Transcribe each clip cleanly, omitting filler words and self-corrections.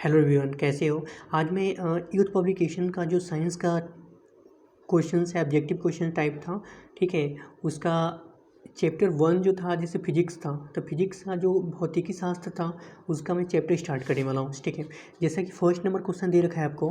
Hello everyone, कैसे हो। आज मैं यूथ पब्लिकेशन का जो साइंस का क्वेश्चन है, ऑब्जेक्टिव क्वेश्चन टाइप था, ठीक है, उसका चैप्टर 1 जो था, जैसे फिजिक्स था, तो फिजिक्स का जो भौतिकी शास्त्र था उसका मैं चैप्टर स्टार्ट करने वाला हूँ। ठीक है, जैसा कि फर्स्ट नंबर क्वेश्चन दे रखा है आपको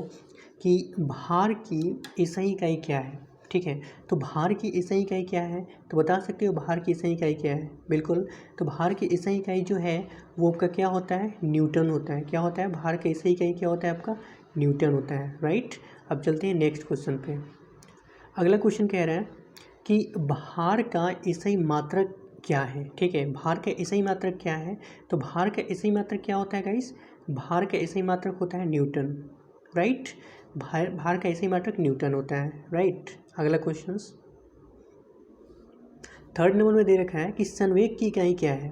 कि भार की SI इकाई क्या है। ठीक है, तो भार की SI इकाई क्या है, तो बता सकते हो भार की SI इकाई क्या है। बिल्कुल, तो भार की SI इकाई जो है वो आपका क्या होता है, न्यूटन होता है। क्या होता है, भार का SI इकाई क्या होता है आपका, न्यूटन होता है। राइट, अब चलते हैं नेक्स्ट क्वेश्चन पे। अगला क्वेश्चन कह रहा है कि भार का SI मात्रक क्या है। ठीक है, भार का SI मात्रक क्या है, तो भार का SI मात्रक क्या होता है गाइस, भार का SI मात्रक होता है न्यूटन। राइट, भार का SI मात्रक न्यूटन होता है। राइट, अगला क्वेश्चन थर्ड नंबर में दे रखा है कि संवेग की इकाई क्या है।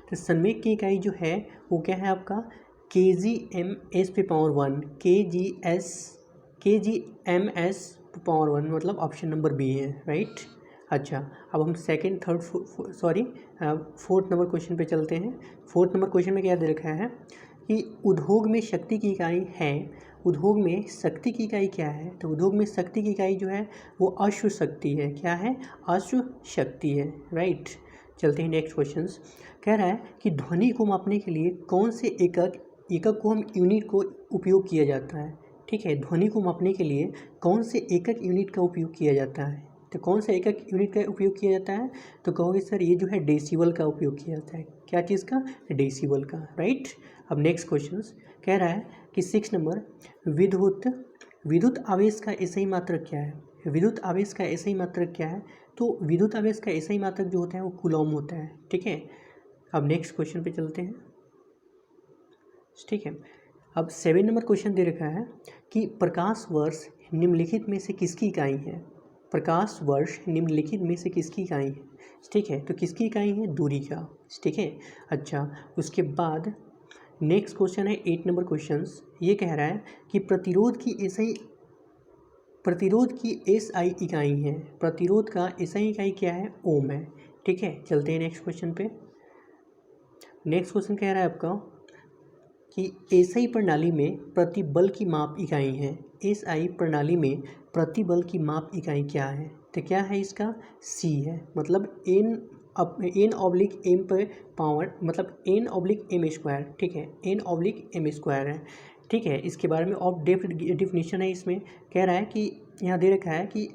तो संवेग की इकाई जो है वो क्या है आपका, kgms/1, kgms/1, मतलब ऑप्शन नंबर बी है। राइट, अच्छा, अब हम second third fourth number question पे चलते हैं। फोर्थ नंबर क्वेश्चन में क्या दे रखा है कि उद्योग में शक्ति की इकाई है। उद्योग में शक्ति की इकाई क्या है, तो उद्योग में शक्ति की इकाई जो है वो अश्व शक्ति है। क्या है, अश्व शक्ति है। राइट, चलते हैं नेक्स्ट क्वेश्चन। कह रहा है कि ध्वनि को मापने के लिए कौन से एकक को हम यूनिट को उपयोग किया जाता है। ठीक है, ध्वनि को मापने के लिए कौन से एकक यूनिट का उपयोग किया जाता है, तो कौन से एकक यूनिट का उपयोग किया जाता है, तो कहोगे सर ये जो है डेसिबल का उपयोग किया जाता है। क्या चीज़ का, डेसिबल का। राइट, अब नेक्स्ट क्वेश्चन कह रहा है कि 6 नंबर, विद्युत आवेश का SI मात्रक क्या है। विद्युत आवेश का SI मात्रक क्या है, तो विद्युत आवेश का SI मात्रक जो होता है वो कूलॉम होता है। ठीक है, अब नेक्स्ट क्वेश्चन पे चलते हैं। ठीक है, अब 7 नंबर क्वेश्चन दे रखा है कि प्रकाश वर्ष निम्नलिखित में से किसकी इकाई है। प्रकाश वर्ष निम्नलिखित में से किसकी इकाई है। ठीक है, तो किसकी इकाई है, दूरी का। ठीक है, अच्छा, उसके बाद नेक्स्ट क्वेश्चन है 8 नंबर क्वेश्चन। ये कह रहा है कि प्रतिरोध की SI इकाई है। प्रतिरोध का SI इकाई क्या है, ओम है। ठीक है, चलते हैं नेक्स्ट क्वेश्चन पे। नेक्स्ट क्वेश्चन कह रहा है आपका कि SI प्रणाली में प्रतिबल की माप इकाई है। SI प्रणाली में प्रतिबल की माप इकाई क्या है, तो क्या है इसका, C है, मतलब n/m पर पावर, मतलब n/m²। ठीक है, n/m² है। ठीक है, इसके बारे में ऑफ डेफिनेशन है। इसमें कह रहा है कि यहाँ दे रखा है कि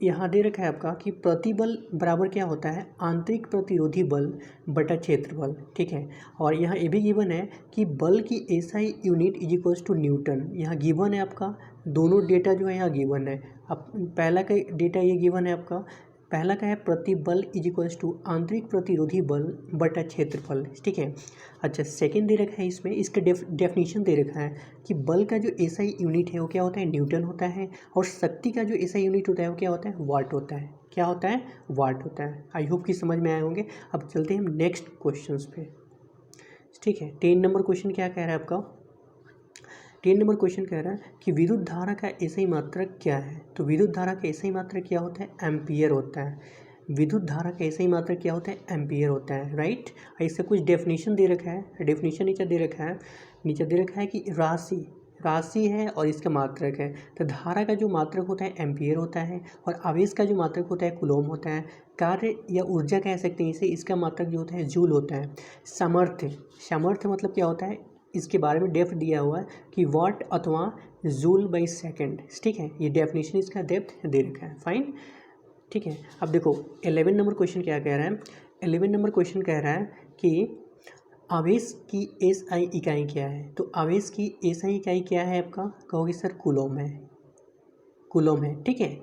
यहाँ दे रखा है आपका कि प्रतिबल बराबर क्या होता है, आंतरिक प्रतिरोधी बल बटा क्षेत्रफल। ठीक है, और यहाँ ये भी गिवन है कि बल की SI यूनिट = न्यूटन। यहाँ गिवन है आपका, दोनों डेटा जो है यहाँ गिवन है। अब पहला का डेटा ये गिवन है आपका, पहला का है प्रतिबल = आंतरिक प्रतिरोधी बल बटा क्षेत्रफल। ठीक है, अच्छा, सेकंड दे रखा है इसमें, इसका डेफिनेशन दे रखा है कि बल का जो SI यूनिट है वो क्या होता है, न्यूटन होता है, और शक्ति का जो SI यूनिट होता है वो क्या होता है, वाट होता है। क्या होता है, वाट होता है। आई होप कि समझ में आए होंगे। अब चलते हैं हम नेक्स्ट क्वेश्चन पे। ठीक है, 10 नंबर क्वेश्चन क्या कह रहा है आपका, 10 नंबर क्वेश्चन कह रहा है कि विद्युत धारा का SI मात्रक क्या है। तो विद्युत धारा का SI मात्रक क्या होता है, एम्पियर होता है। विद्युत धारा का SI मात्रक क्या होता है, एम्पियर होता है। राइट, इससे कुछ डेफिनेशन दे रखा है। डेफिनेशन नीचे दे रखा है कि राशि है और इसका मात्रक है। तो धारा का जो मात्रक होता है एम्पियर होता है, और आवेश का जो मात्रक होता है कूलॉम होता है। कार्य या ऊर्जा कह सकते हैं इसे, इसका मात्रक जो होता है जूल होता है। सामर्थ्य मतलब क्या होता है, इसके बारे में डेप्थ दिया हुआ है कि वाट अथवा जूल बाई सेकेंड। ठीक है, ये डेफिनेशन इसका डेप्थ दे रखा है। फाइन, ठीक है, अब देखो 11 नंबर क्वेश्चन क्या कह रहा है। 11 नंबर क्वेश्चन कह रहा है कि आवेश की SI इकाई क्या है। तो आवेश की SI इकाई क्या है आपका, कहोगे सर कूलॉम है। ठीक है,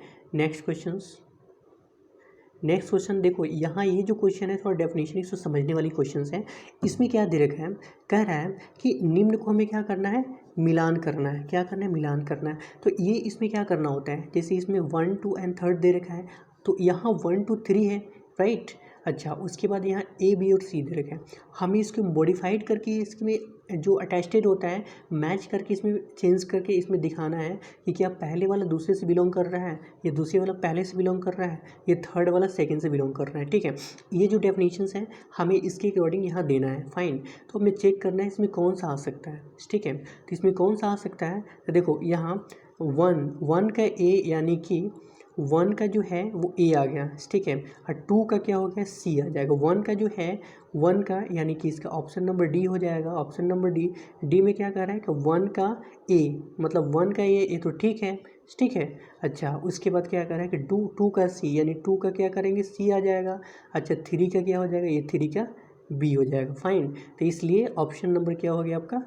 नेक्स्ट क्वेश्चन देखो, यहाँ ये जो क्वेश्चन है थोड़ा डेफिनेशन इसको समझने वाली क्वेश्चन है। इसमें क्या दे रखा है, कह रहा है कि निम्न को हमें क्या करना है, मिलान करना है। क्या करना है, मिलान करना है। तो ये इसमें क्या करना होता है, जैसे इसमें 1, 2 एंड 3 दे रखा है, तो यहाँ 1, 2, 3 है। राइट, अच्छा, उसके बाद यहाँ A, B और C दे रखा है। हमें इसको मॉडिफाइड करके इसमें जो अटेस्टेड होता है मैच करके इसमें चेंज करके इसमें दिखाना है कि क्या पहले वाला दूसरे से बिलोंग कर रहा है, ये दूसरे वाला पहले से बिलोंग कर रहा है, ये थर्ड वाला सेकंड से बिलोंग कर रहा है। ठीक है, ये जो डेफिनेशंस हैं हमें इसके अकॉर्डिंग यहाँ देना है। फाइन, तो हमें चेक करना है इसमें कौन सा आ सकता है। ठीक है, तो इसमें कौन सा आ सकता है, तो देखो यहाँ वन का ए यानी कि 1 का जो है वो ए आ गया। ठीक है, और 2 का क्या हो गया, सी आ जाएगा। 1 का जो है 1 का यानी कि इसका ऑप्शन नंबर डी हो जाएगा। ऑप्शन नंबर डी में क्या कर रहा है कि 1 का ए, मतलब 1 का ए तो ठीक है। ठीक है, अच्छा उसके बाद क्या कर रहा है कि 2 का सी, यानी 2 का क्या करेंगे, सी आ जाएगा। अच्छा 3 का क्या हो जाएगा, ये 3 का बी हो जाएगा। फाइन, तो इसलिए ऑप्शन नंबर क्या हो गया आपका,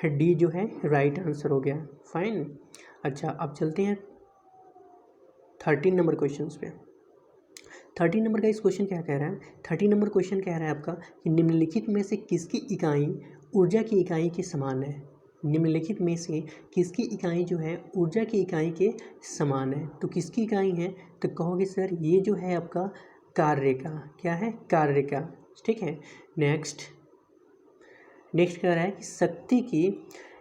डी जो है राइट आंसर हो गया। फाइन, अच्छा अब चलते हैं 13 नंबर क्वेश्चन पे। 13 नंबर का इस क्वेश्चन क्या कह रहा है, 13 नंबर क्वेश्चन कह रहा है आपका कि निम्नलिखित में से किसकी इकाई ऊर्जा की इकाई के समान है। निम्नलिखित में से किसकी इकाई जो है ऊर्जा की इकाई के समान है, तो किसकी इकाई है, तो कहोगे सर ये जो है आपका कार्य का, क्या है, कार्य का। ठीक है, नेक्स्ट कह रहा है कि शक्ति की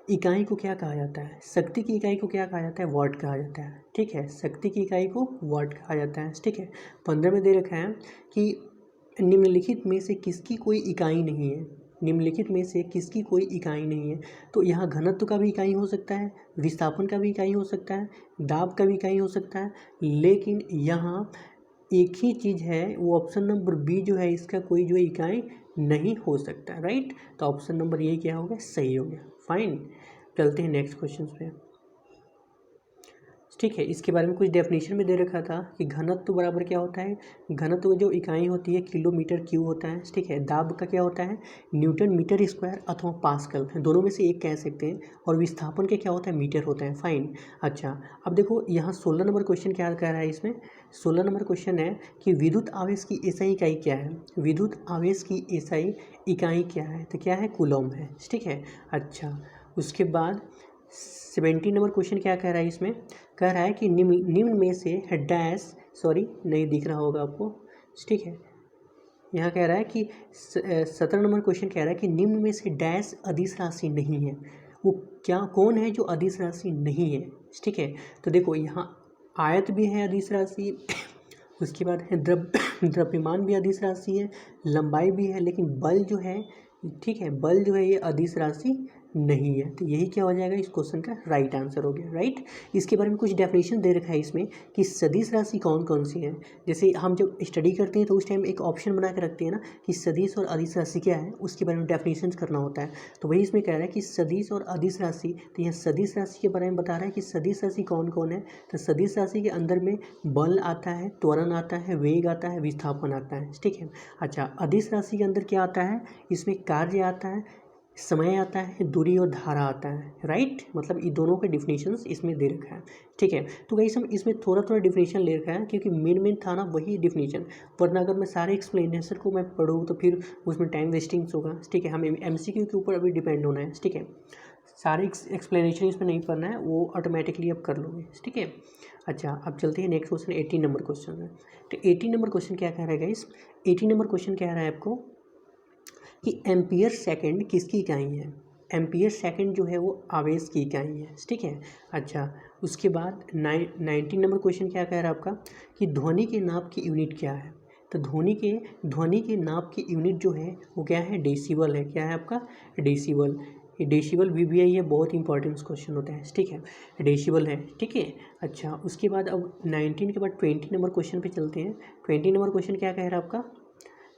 इकाई को क्या कहा जाता है, शक्ति की इकाई को क्या कहा जाता है, वाट कहा जाता है। ठीक है, शक्ति की इकाई को वाट कहा जाता है। ठीक है, 15 में दे रखा है कि निम्नलिखित में से किसकी कोई इकाई नहीं है, निम्नलिखित में से किसकी कोई इकाई नहीं है। तो यहाँ घनत्व का भी इकाई हो सकता है, विस्थापन का भी इकाई हो सकता है, दाब का भी इकाई हो सकता है, लेकिन यहाँ एक ही चीज़ है, वो ऑप्शन नंबर बी जो है इसका कोई जो इकाई नहीं हो सकता। राइट, तो ऑप्शन नंबर ये क्या हो गया, सही हो गया। फाइन, चलते हैं नेक्स्ट क्वेश्चन पे। ठीक है, इसके बारे में कुछ डेफिनेशन में दे रखा था कि घनत्व बराबर क्या होता है, घनत्व जो इकाई होती है किलोमीटर क्यूब होता है। ठीक है, दाब का क्या होता है, न्यूटन मीटर स्क्वायर अथवा पास्कल, दोनों में से एक कह सकते हैं, और विस्थापन के क्या होता है, मीटर होता है। फाइन, अच्छा अब देखो यहाँ 16 नंबर क्वेश्चन क्या कह रहा है, इसमें 16 नंबर क्वेश्चन है कि विद्युत आवेश की एसआई इकाई क्या है, विद्युत आवेश की एसआई इकाई क्या है, तो क्या है, कूलम है। ठीक है, अच्छा उसके बाद 17 नंबर क्वेश्चन क्या कह रहा है, इसमें कह रहा है कि निम्न में से डैश, सॉरी नहीं दिख रहा होगा आपको। ठीक है, यहाँ कह रहा है कि 17 नंबर क्वेश्चन कह रहा है कि निम्न में से डैश अदिश राशि नहीं है। वो क्या, कौन है जो अदिश राशि नहीं है। ठीक है, तो देखो यहाँ आयत भी है अदिश राशि, उसके बाद है द्रव्यमान भी अदिश राशि है, लंबाई भी है, लेकिन बल जो है, ठीक है, बल जो है ये अदिश राशि नहीं है। तो यही क्या हो जाएगा, इस क्वेश्चन का राइट आंसर हो गया। राइट, इसके बारे में कुछ डेफिनेशन दे रखा है इसमें कि सदिश राशि कौन कौन सी है। जैसे हम जब स्टडी करते हैं तो उस टाइम एक ऑप्शन बना के रखते हैं ना कि सदिश और अदिश राशि क्या है, उसके बारे में डेफिनेशन करना होता है। तो वही इसमें कह रहा है कि सदिश और अदिश राशि, तो यह सदिश राशि के बारे में बता रहा है कि सदिश राशि कौन कौन है। तो सदिश राशि के अंदर में बल आता है, त्वरण आता है, वेग आता है, विस्थापन आता है। ठीक है, अच्छा अदिश राशि के अंदर क्या आता है, इसमें कार्य आता है, समय आता है, दूरी और धारा आता है। राइट, मतलब ये दोनों के डिफिनेशंस इसमें दे रखा है। ठीक है, तो गाइस हम इसमें थोड़ा थोड़ा डिफिनेशन ले रखा है क्योंकि मेन था ना वही डिफिनेशन, वरना अगर मैं सारे एक्सप्लेनेशन को मैं पढ़ूँ तो फिर उसमें टाइम वेस्टिंग होगा। ठीक है, हमें एमसीक्यू के ऊपर अभी डिपेंड होना है। ठीक है, सारे एक्सप्लेनेशन इसमें नहीं पढ़ना है, वो ऑटोमेटिकली अब कर लोगे। ठीक है, अच्छा अब चलते हैं नेक्स्ट क्वेश्चन, 18 नंबर क्वेश्चन है। तो 18 नंबर क्वेश्चन क्या कह रहा है गाइस, 18 नंबर क्वेश्चन कह रहा है आपको कि एम्पियर सेकंड किसकी इकाई है। एम्पियर सेकंड जो है वो आवेश की इकाई है। ठीक है, अच्छा उसके बाद 19 नंबर क्वेश्चन क्या कह रहा है आपका कि ध्वनि के नाप की यूनिट क्या है। तो ध्वनि के नाप की यूनिट जो है वो क्या है, डेसिबल है। क्या है आपका, डेसिबल। ये डेसिबल भी है, ये बहुत इंपॉर्टेंट क्वेश्चन होता है। ठीक है, डेसिबल है। ठीक है, अच्छा उसके बाद अब 19 के बाद 20 नंबर क्वेश्चन पे चलते हैं। 20 नंबर क्वेश्चन क्या कह रहा है आपका,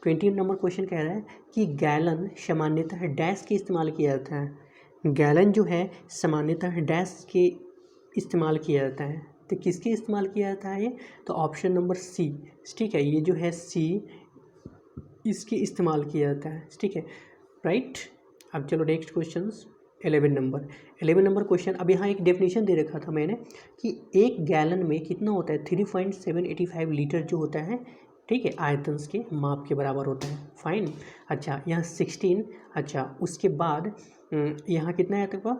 20 नंबर क्वेश्चन कह रहा है कि गैलन सामान्यतः डैश के इस्तेमाल किया जाता है। गैलन जो है सामान्यतः डैश के इस्तेमाल किया जाता है। तो किसके इस्तेमाल किया जाता है ये, तो ऑप्शन नंबर सी। ठीक है, ये जो है सी, इसके इस्तेमाल किया जाता है। ठीक है, राइट। अब चलो नेक्स्ट क्वेश्चन 11 नंबर क्वेश्चन। अब यहाँ एक डेफिनेशन दे रखा था मैंने कि एक गैलन में कितना होता है, 3.785 लीटर जो होता है। ठीक है, आयतन के माप के बराबर होता है। फाइन, अच्छा यहाँ 16, अच्छा उसके बाद यहाँ कितना है आपका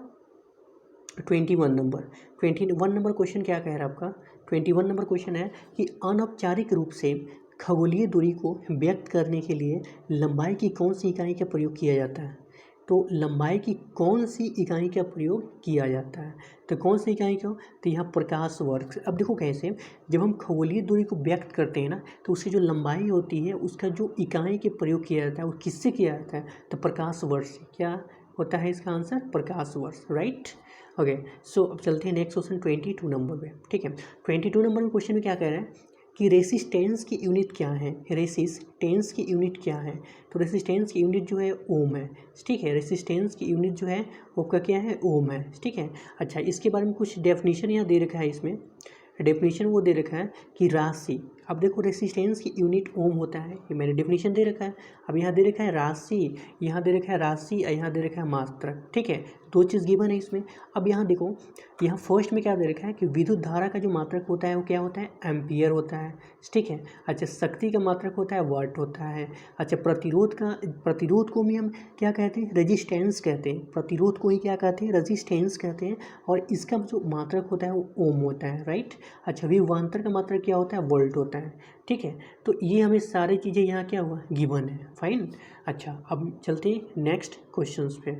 21 नंबर क्वेश्चन क्या कह रहा है आपका, 21 नंबर क्वेश्चन है कि अनौपचारिक रूप से खगोलीय दूरी को व्यक्त करने के लिए लंबाई की कौन सी इकाई का प्रयोग किया जाता है। तो लंबाई की कौन सी इकाई का प्रयोग किया जाता है? तो कौन सी इकाई का? तो यहाँ प्रकाश वर्ष। अब देखो कैसे, जब हम खगोलीय दूरी को व्यक्त करते हैं ना, तो उसकी जो लंबाई होती है उसका जो इकाई के प्रयोग किया जाता है वो किससे किया जाता है? तो प्रकाश वर्ष। क्या होता है इसका आंसर? प्रकाश वर्ष, राइट। ओके, सो अब चलते हैं नेक्स्ट क्वेश्चन 22 नंबर में। ठीक है, 22 नंबर में क्वेश्चन में क्या कह रहा है कि रेसिस्टेंस की यूनिट क्या है? रेसिस्टेंस की यूनिट क्या है? तो रेसिस्टेंस की यूनिट जो है ओम है। ठीक है, रेसिस्टेंस की यूनिट जो है वो का क्या है? ओम है। ठीक है, अच्छा इसके बारे में कुछ डेफिनेशन यहाँ दे रखा है। इसमें डेफिनेशन वो दे रखा है कि राशि। अब देखो रेसिस्टेंस की यूनिट ओम होता है, ये मैंने डेफिनेशन दे रखा है। अब यहाँ दे रखा है राशि, यहाँ दे रखा है राशि और यहाँ दे रखा है मात्रक। ठीक है, दो चीज़ गिवन है इसमें। अब यहाँ देखो, यहाँ फर्स्ट में क्या दे रखा है कि विद्युत धारा का जो मात्रक होता है वो क्या होता है? एम्पियर होता है। ठीक है, अच्छा शक्ति का मात्रक होता है वाट होता है। अच्छा प्रतिरोध को भी हम क्या कहते हैं? रेजिस्टेंस कहते हैं। प्रतिरोध को ही क्या कहते हैं? रेजिस्टेंस कहते हैं। और इसका जो मात्रक होता है वो ओम होता है, राइट। अच्छा विभवांतर का मात्रक क्या होता है? वोल्ट होता है। ठीक है, तो ये हमें सारी चीज़ें यहाँ क्या हुआ? गिवन है, फाइन। अच्छा अब चलते हैं नेक्स्ट क्वेश्चंस पे।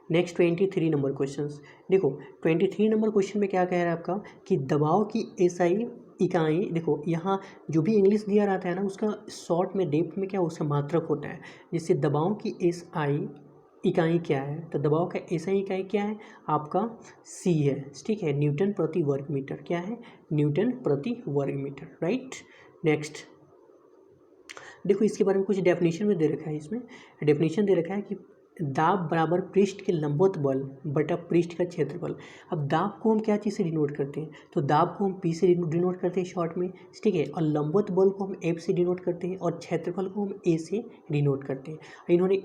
Next 23 number questions. देखो 23 नंबर क्वेश्चन में क्या कह रहा है आपका कि दबाव की एसआई इकाई। देखो यहाँ जो भी इंग्लिश दिया रहता है ना, उसका शॉर्ट में डेप्थ में क्या उसका मात्रक होता है। जैसे दबाव की एसआई इकाई क्या है? तो दबाव का एसआई इकाई क्या है आपका? सी है। ठीक है, न्यूटन प्रति वर्ग मीटर। क्या है? न्यूटन प्रति वर्ग मीटर, राइट। नेक्स्ट देखो इसके बारे में कुछ डेफिनेशन में दे रखा है। इसमें डेफिनेशन दे रखा है कि दाब बराबर पृष्ठ के लंबवत बल बटा पृष्ठ का क्षेत्रफल। अब दाब को हम क्या चीज़ से डिनोट करते हैं? तो दाब को हम पी से डिनोट करते हैं शॉर्ट में। ठीक है, और लंबवत बल को हम एफ से डिनोट करते हैं और क्षेत्रफल को हम ए से डिनोट करते हैं। इन्होंने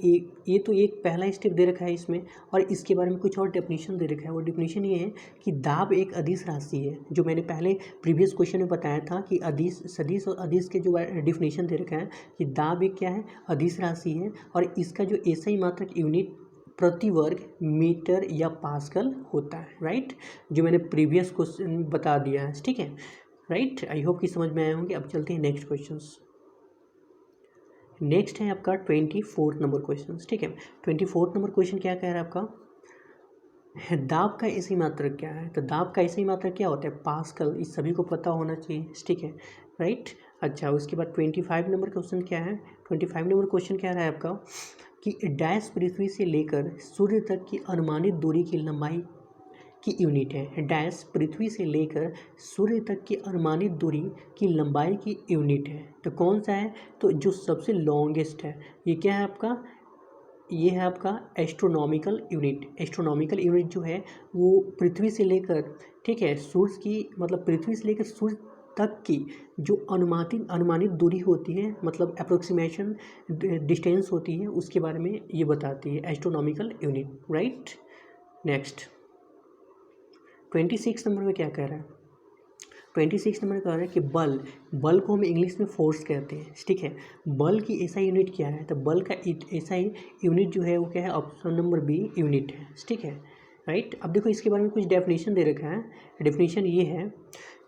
ये तो एक पहला स्टेप दे रखा है इसमें। और इसके बारे में कुछ और डेफिनेशन दे रखा है। वो डेफिनेशन ये है कि दाब एक अदिश राशि है, जो मैंने पहले प्रीवियस क्वेश्चन में बताया था कि अदिश, सदिश और अदिश के जो डेफिनेशन दे रखा है कि दाब एक क्या है? अदिश राशि है। और इसका जो एसआई मात्रक यूनिट प्रति वर्ग मीटर या पास्कल होता है, राइट, जो मैंने प्रीवियस क्वेश्चन बता दिया है। ठीक है, राइट, आई होप कि समझ में आए होंगे। अब चलते हैं नेक्स्ट क्वेश्चंस। नेक्स्ट है आपका 24 नंबर क्वेश्चन। ठीक है, 24 नंबर क्वेश्चन क्या कह रहा है आपका? दाब का एसआई मात्रक क्या है? तो दाब का एसआई मात्रक क्या होता है? पास्कल। इस सभी को पता होना चाहिए। ठीक है, राइट। अच्छा उसके बाद 25 नंबर क्वेश्चन क्या है? 25 नंबर क्वेश्चन क्या रहा है आपका कि डैश पृथ्वी से लेकर सूर्य तक की अनुमानित दूरी की लंबाई की यूनिट है। डैश पृथ्वी से लेकर सूर्य तक की अनुमानित दूरी की लंबाई की यूनिट है। तो कौन सा है? तो जो सबसे लॉन्गेस्ट है ये क्या है आपका? ये है आपका एस्ट्रोनॉमिकल यूनिट। एस्ट्रोनॉमिकल यूनिट जो है वो पृथ्वी से लेकर, ठीक है, सूर्य की मतलब पृथ्वी से लेकर सूर्य तक की जो अनुमानित दूरी होती है, मतलब अप्रोक्सीमेशन डिस्टेंस होती है, उसके बारे में ये बताती है astronomical unit, right. Next 26 number में क्या कह रहा है? 26 नंबर कह रहा है कि बल को हम इंग्लिश में फोर्स कहते हैं। ठीक है, बल की एसआई यूनिट क्या है? तो बल का एसआई यूनिट जो है वो क्या है? ऑप्शन नंबर बी यूनिट है। ठीक है, राइट। अब देखो इसके बारे में कुछ डेफिनेशन दे रखा है। डेफिनेशन ये है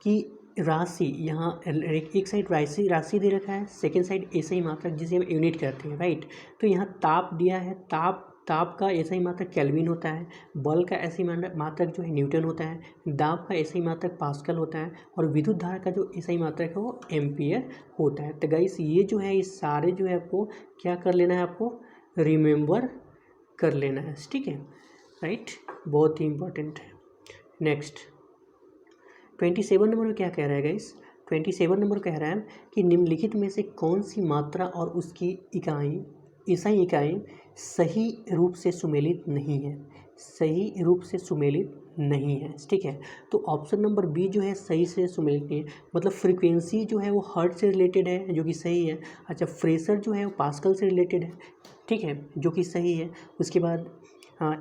कि राशि, यहाँ एक साइड राशि दे रखा है, सेकेंड साइड एसआई मात्रक जिसे हम यूनिट कहते हैं, राइट। तो यहाँ ताप दिया है, ताप का एसआई मात्रक केल्विन होता है। बल का एसआई मात्रक जो है न्यूटन होता है। दाब का एसआई मात्रक पास्कल होता है। और विद्युत धारा का जो एसआई मात्रक है वो एम्पियर होता है। तो गाइस ये जो है, ये सारे जो है आपको क्या कर लेना है? आपको रिमेंबर कर लेना है। ठीक है, राइट, बहुत ही इंपॉर्टेंट है। नेक्स्ट 27 नंबर में क्या कह रहा है गाइस? 27 नंबर कह रहा है कि निम्नलिखित में से कौन सी मात्रा और उसकी एसआई इकाई सही रूप से सुमेलित नहीं है? सही रूप से सुमेलित नहीं है। ठीक है, तो ऑप्शन नंबर बी जो है सही से सुमेलित नहीं है। मतलब फ्रीक्वेंसी जो है वो हर्ट्ज से रिलेटेड है, जो कि सही है। अच्छा प्रेशर जो है वो पास्कल से रिलेटेड है। ठीक है, जो कि सही है। उसके बाद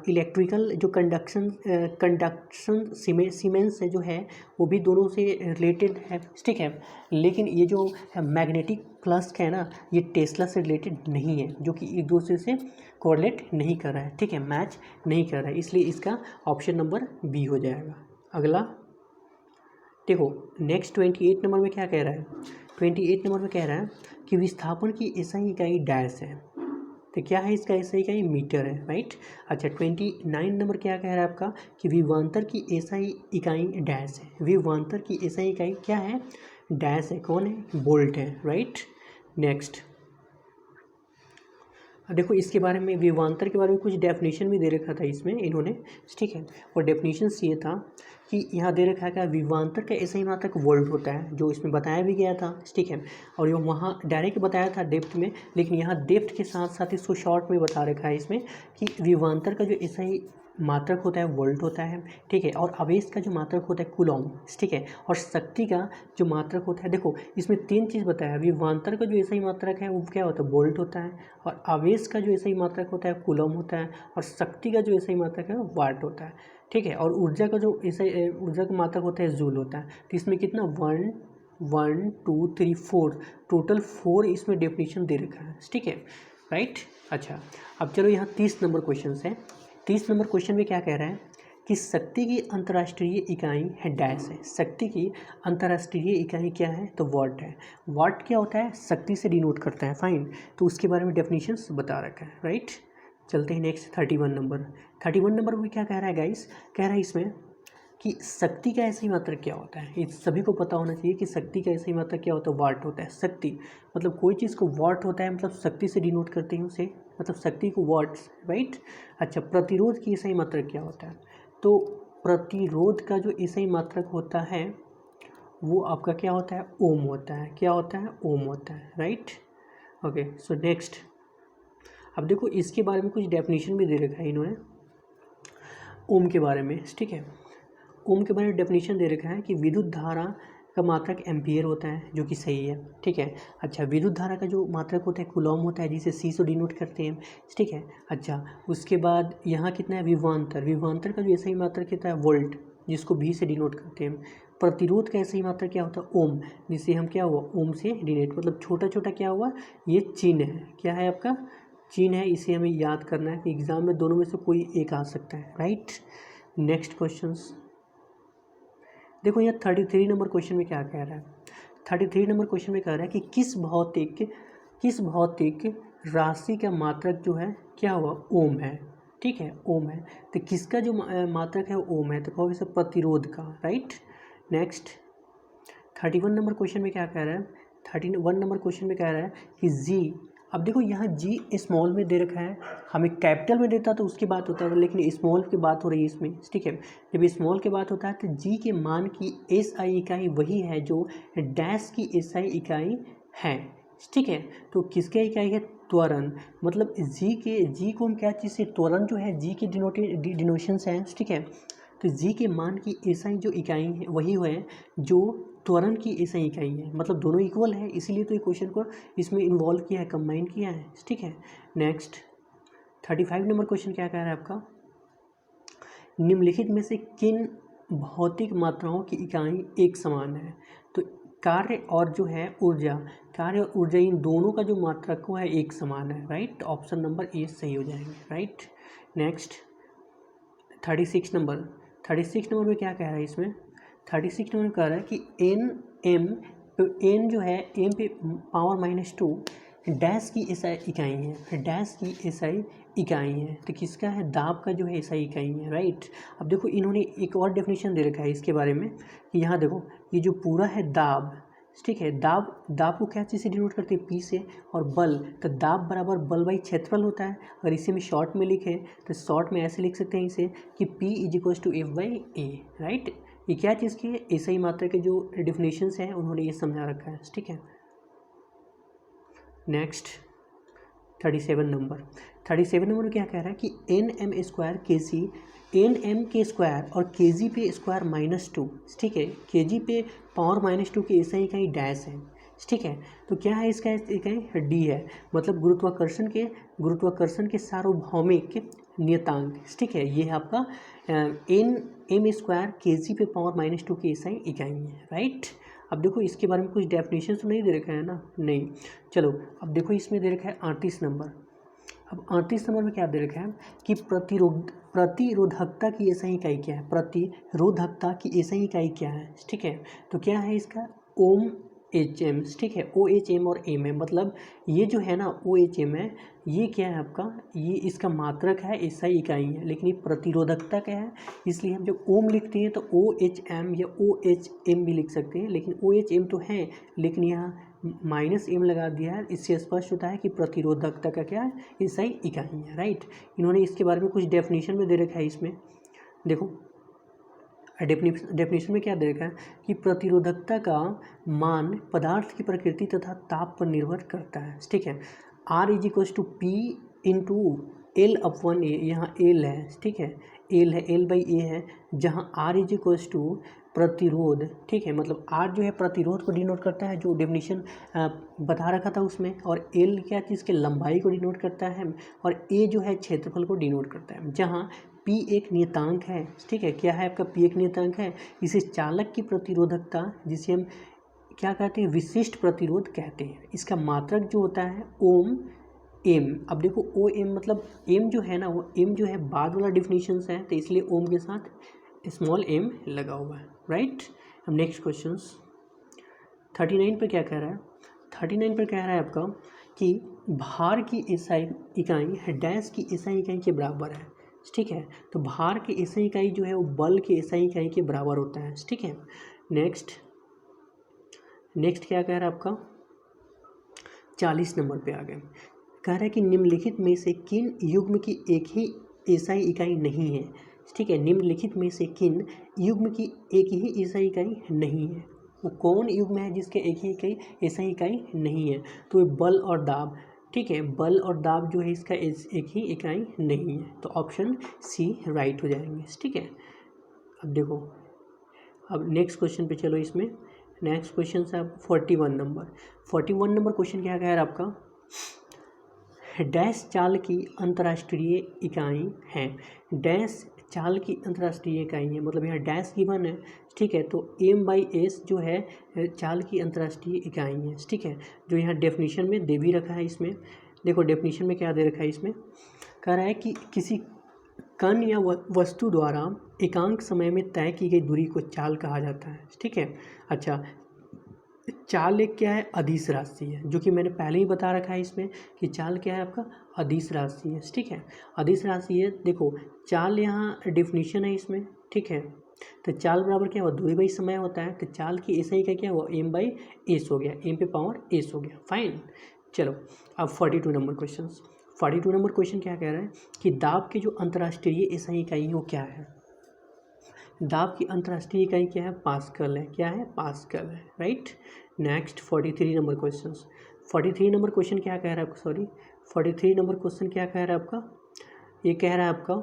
इलेक्ट्रिकल जो कंडक्शन सीमेंस है जो है वो भी दोनों से रिलेटेड है। ठीक है, लेकिन ये जो मैग्नेटिक फ्लक्स है ना, ये टेस्ला से रिलेटेड नहीं है, जो कि एक दूसरे से कोरिलेट नहीं कर रहा है। ठीक है, मैच नहीं कर रहा है, इसलिए इसका ऑप्शन नंबर बी हो जाएगा। अगला देखो नेक्स्ट 28 नंबर में क्या कह रहा है? 28 नंबर में कह रहा है कि विस्थापन की एसआई इकाई डैश है। तो क्या है इसका SI इकाई मीटर है, राइट। अच्छा 29 नंबर क्या कह रहा है आपका कि विभवांतर की SI इकाई डैश है। विभवांतर की SI इकाई क्या है, डैश है, कौन है, वोल्ट है, राइट। नेक्स्ट देखो इसके बारे में, विभवांतर के बारे में कुछ डेफिनेशन भी दे रखा था इसमें इन्होंने, ठीक है। और डेफिनेशन ये था कि यहाँ दे रखा है कि विभवांतर का SI मात्रक वोल्ट होता है, जो इसमें बताया भी गया था, ठीक है। और ये वहाँ डायरेक्ट बताया था डेप्थ में, लेकिन यहाँ डेप्थ के साथ साथ इसको शॉर्ट में बता रखा है इसमें कि विभवांतर का जो SI मात्रक होता है वोल्ट होता है, ठीक है। और आवेश का जो मात्रक होता है कूलॉम, ठीक है। और शक्ति का जो मात्रक होता है, देखो इसमें 3 चीज़ बताया। विभवांतर का जो SI मात्रक है वो क्या होता है, वोल्ट होता है। और आवेश का जो SI मात्रक होता है कूलॉम होता है। और शक्ति का जो SI मात्रक है वो वाट होता है, ठीक है। और ऊर्जा का जो SI ऊर्जा का मात्रक होता है जूल होता है। तो इसमें कितना 1 2 3 4 टोटल 4 इसमें डेफिनेशन दे रखा है, ठीक है, राइट। अच्छा अब चलो यहाँ 30 नंबर क्वेश्चन है। 30 नंबर क्वेश्चन में क्या कह रहा है कि शक्ति की अंतर्राष्ट्रीय इकाई है डैश है। शक्ति की अंतर्राष्ट्रीय इकाई क्या है, तो वाट है। वाट क्या होता है, शक्ति से डिनोट करता है, फाइन। तो उसके बारे में डेफिनेशंस बता रखा है, राइट। चलते हैं नेक्स्ट 31 नंबर। 31 नंबर में क्या कह रहा है गाइस, कह रहा है इसमें कि शक्ति का SI मात्रक क्या होता है। ये सभी को पता होना चाहिए कि शक्ति का SI मात्रक क्या होता है, वाट होता है। शक्ति मतलब कोई चीज़ को वाट होता है, मतलब शक्ति से डिनोट करते हैं उसे, मतलब शक्ति को वाट्स, राइट। अच्छा प्रतिरोध की SI मात्रक क्या होता है, तो प्रतिरोध का जो SI मात्रक होता है वो आपका क्या होता है, ओम होता है। क्या होता है, ओम होता है, राइट। ओके सो नेक्स्ट अब देखो इसके बारे में कुछ डेफिनेशन भी दे रखा है इन्होंने ओम के बारे में, ठीक है। ओम के बारे में डेफिनेशन दे रखा है कि विद्युत धारा का मात्रक एम्पियर होता है, जो कि सही है, ठीक है। अच्छा विद्युत धारा का जो मात्रक होता है कूलॉम होता है, जिसे C से डिनोट करते हैं, ठीक है। अच्छा उसके बाद यहाँ कितना है, विभवांतर। विभवांतर का जो SI मात्रक होता है वोल्ट, जिसको V से डिनोट करते हैं। प्रतिरोध का SI मात्रक क्या होता है, ओम, जिसे हम क्या हुआ, ओम से डिनोट, मतलब छोटा छोटा क्या हुआ, ये चिन्ह है, क्या है आपका, चिन्ह है। इसे हमें याद करना है कि एग्जाम में दोनों में से कोई एक आ सकता है, राइट। नेक्स्ट क्वेश्चंस देखो यहाँ 33 नंबर क्वेश्चन में क्या कह रहा है। 33 नंबर क्वेश्चन में कह रहा है कि किस भौतिक राशि का मात्रक जो है क्या हुआ, ओम है, ठीक है, ओम है। तो किसका जो मात्रक है ओम है, तो कहोगे सर प्रतिरोध का, राइट। नेक्स्ट 31 नंबर क्वेश्चन में क्या कह रहा है, 31 नंबर क्वेश्चन में कह रहा है कि जी, अब देखो यहाँ जी स्मॉल में दे रखा है, हमें कैपिटल में देता तो उसकी बात होता है, लेकिन स्मॉल की बात हो रही है इसमें, ठीक है। जब स्मॉल की बात होता है तो जी के मान की SI इकाई वही है जो डैश की SI इकाई है, ठीक है। तो किसका इकाई है, त्वरण। मतलब जी को हम क्या चीज़ से, त्वरण जो है जी के डिनोशंस हैं, ठीक है। तो जी के मान की SI जो इकाई है वही है जो त्वरण की SI इकाई है, मतलब दोनों इक्वल है, इसीलिए तो ये क्वेश्चन को इसमें इन्वॉल्व किया है, कंबाइन किया है, ठीक है। नेक्स्ट 35 नंबर क्वेश्चन क्या कह रहा है आपका, निम्नलिखित में से किन भौतिक मात्राओं की इकाई एक समान है। तो कार्य और जो है ऊर्जा, कार्य और ऊर्जा इन दोनों का जो मात्रक है एक समान है, राइट। ऑप्शन नंबर ए सही हो जाएंगे, राइट। नेक्स्ट 36 नंबर में क्या कह रहा है इसमें, 36 नंबर में कह रहा है कि एन तो एन जो है एम पे पावर -2 डैश की SI इकाई है, डैश की SI इकाई है। तो किसका है, दाब का जो है SI इकाई है, राइट। अब देखो इन्होंने एक और डेफिनेशन दे रखा है इसके बारे में कि यहाँ देखो ये जो पूरा है दाब, ठीक है, दाब को क्या चीज़ से डिनोट करते हैं, P से। और बल, तो दाब बराबर बल बाई क्षेत्रफल होता है। अगर इसे में शॉर्ट में लिखे तो शॉर्ट में ऐसे लिख सकते हैं इसे कि P = F/A, राइट। ये क्या चीज़ की है, SI मात्रा के जो डिफिनेशंस हैं उन्होंने ये समझा रखा है, ठीक है। नेक्स्ट 37 नंबर में क्या कह रहा है कि Nm² Kg, Nm के स्क्वायर और Kg पे स्क्वायर -2, ठीक है, Kg पे पावर -2 की SI इकाई डैश है, ठीक है। तो क्या है इसका इकाई, D है, मतलब गुरुत्वाकर्षण के सार्वभौमिक नियतांक, ठीक है। ये है आपका Nm² Kg पे पावर -2 की SI इकाई है, राइट। अब देखो इसके बारे में कुछ डेफिनेशन तो नहीं दे रखा है ना, नहीं। चलो अब देखो इसमें दे रखा है 38 नंबर। अब 38 नंबर में क्या दे रखा है कि प्रतिरोधकता की SI इकाई क्या है, प्रतिरोधकता की SI इकाई क्या है, ठीक है। तो क्या है इसका, ओम OHM, ठीक है, OHM और M है, मतलब ये जो है ना OHM है, ये क्या है आपका, ये इसका मात्रक है, SI इकाई है, लेकिन ये प्रतिरोधकता क्या है, इसलिए हम जब ओम लिखते हैं तो OHM या OHM भी लिख सकते हैं, लेकिन OHM तो है, लेकिन यहाँ -M लगा दिया है, इससे स्पष्ट होता है कि प्रतिरोधकता का क्या है, SI इकाई है, राइट। इन्होंने इसके बारे में कुछ डेफिनेशन में दे रखा है, इसमें देखो डेफिनेशन में क्या दे रखा है कि प्रतिरोधकता का मान पदार्थ की प्रकृति तथा ताप पर निर्भर करता है, ठीक है। R = P × L/A, यहाँ L है, ठीक है, L है, L/A है, जहाँ R = प्रतिरोध, ठीक है, मतलब R जो है प्रतिरोध को डिनोट करता है, जो डेफिनेशन बता रखा था उसमें, और L क्या चीज़ के लंबाई को डिनोट करता है, और A जो है क्षेत्रफल को डिनोट करता है, जहाँ P एक नियतांक है, ठीक है, क्या है आपका P एक नियतांक है, इसे चालक की प्रतिरोधकता, जिसे हम क्या कहते हैं, विशिष्ट प्रतिरोध कहते हैं, इसका मात्रक जो होता है ओम एम। अब देखो OM मतलब M जो है ना, वो M जो है बाद वाला डिफिनीशंस है, तो इसलिए ओम के साथ स्मॉल m लगा हुआ है, राइट। अब नेक्स्ट क्वेश्चन 39 पर क्या कह रहा है, 39 पर कह रहा है आपका कि भार की SI इकाई डैश की SI इकाई के बराबर है, ठीक है, तो भार की SI इकाई जो है वो बल की SI इकाई के बराबर होता है, ठीक है। नेक्स्ट क्या कह रहा है आपका, 40 नंबर पे आ गए, कह रहा है कि निम्नलिखित में से किन युग्म की एक ही SI इकाई नहीं है, ठीक है, निम्नलिखित में से किन युग्म की एक ही SI इकाई नहीं है, वो कौन युग्म है जिसके एक ही इकाई SI इकाई नहीं है, तो ये बल और दाब, ठीक है, बल और दाब जो है इसका एक ही इकाई नहीं है, तो ऑप्शन C राइट हो जाएंगे, ठीक है। अब देखो, अब नेक्स्ट क्वेश्चन पे चलो, इसमें नेक्स्ट क्वेश्चन है 41 नंबर क्वेश्चन क्या कह रहा है आपका, डैश चाल की अंतर्राष्ट्रीय इकाई है, डैश चाल की अंतर्राष्ट्रीय इकाई है, मतलब यहाँ डैश गिवन है, ठीक है, तो M/S जो है चाल की अंतर्राष्ट्रीय इकाई है, ठीक है, जो यहाँ डेफिनेशन में दे भी रखा है। इसमें देखो डेफिनेशन में क्या दे रखा है, इसमें कह रहा है कि किसी कण या वस्तु द्वारा एकांक समय में तय की गई दूरी को चाल कहा जाता है, ठीक है। अच्छा, चाल एक क्या है, अदिश राशि है, जो कि मैंने पहले ही बता रखा है इसमें कि चाल क्या है आपका, अदिश राशि है, ठीक है, अदिश राशि है। देखो चाल यहाँ डिफिनीशन है इसमें, ठीक है, तो चाल बराबर क्या हुआ, दूरी बाई समय होता है, तो चाल की SI का क्या हुआ, M/S हो गया, M पे पावर S हो गया, फाइन। चलो अब 42 नंबर क्वेश्चन क्या कह रहा है कि दाब की जो अंतर्राष्ट्रीय SI इकाई है वो क्या है, दाब की अंतर्राष्ट्रीय इकाई क्या है, पास्कल है, क्या है, पास्कल है, राइट। नेक्स्ट 43 नंबर क्वेश्चन क्या कह रहा है आपका, 43 नंबर क्वेश्चन क्या कह रहा है आपका, ये कह रहा है आपका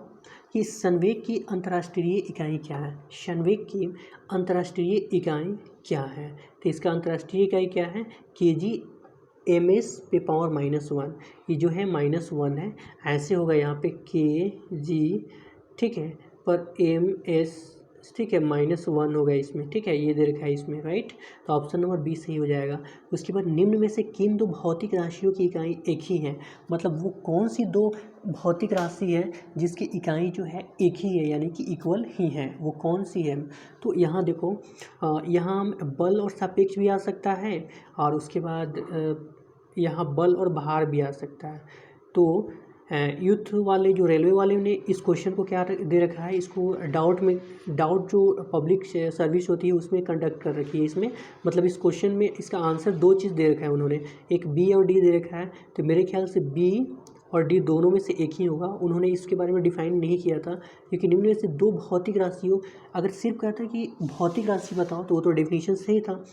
कि संवेग की अंतर्राष्ट्रीय इकाई क्या है, संवेग की अंतर्राष्ट्रीय इकाई क्या है, तो इसका अंतर्राष्ट्रीय इकाई क्या है, kg/ms पे पावर -1, ये जो है -1 है, ऐसे होगा यहाँ पे kg, ठीक है, पर ms, ठीक है, -1 होगा इसमें, ठीक है, ये दे रखा है इसमें, राइट, तो ऑप्शन नंबर B सही हो जाएगा। उसके बाद निम्न में से किन दो भौतिक राशियों की इकाई एक ही है, मतलब वो कौन सी दो भौतिक राशि है जिसकी इकाई जो है एक ही है, यानी कि इक्वल ही है, वो कौन सी है, तो यहाँ देखो यहाँ बल और सापेक्ष भी आ सकता है, और उसके बाद यहाँ बल और भार भी आ सकता है। तो यूथ वाले जो रेलवे वाले ने इस क्वेश्चन को क्या दे रखा है, इसको डाउट जो पब्लिक सर्विस होती है उसमें कंडक्ट कर रखी है इसमें, मतलब इस क्वेश्चन में इसका आंसर दो चीज़ दे रखा है उन्होंने, एक B और D दे रखा है, तो मेरे ख्याल से B और D दोनों में से एक ही होगा, उन्होंने इसके बारे में डिफाइन नहीं किया था, क्योंकि निम्न में से दो भौतिक राशियों, अगर सिर्फ कहता है कि भौतिक राशि बताओ तो वो तो डेफिनेशन सही था,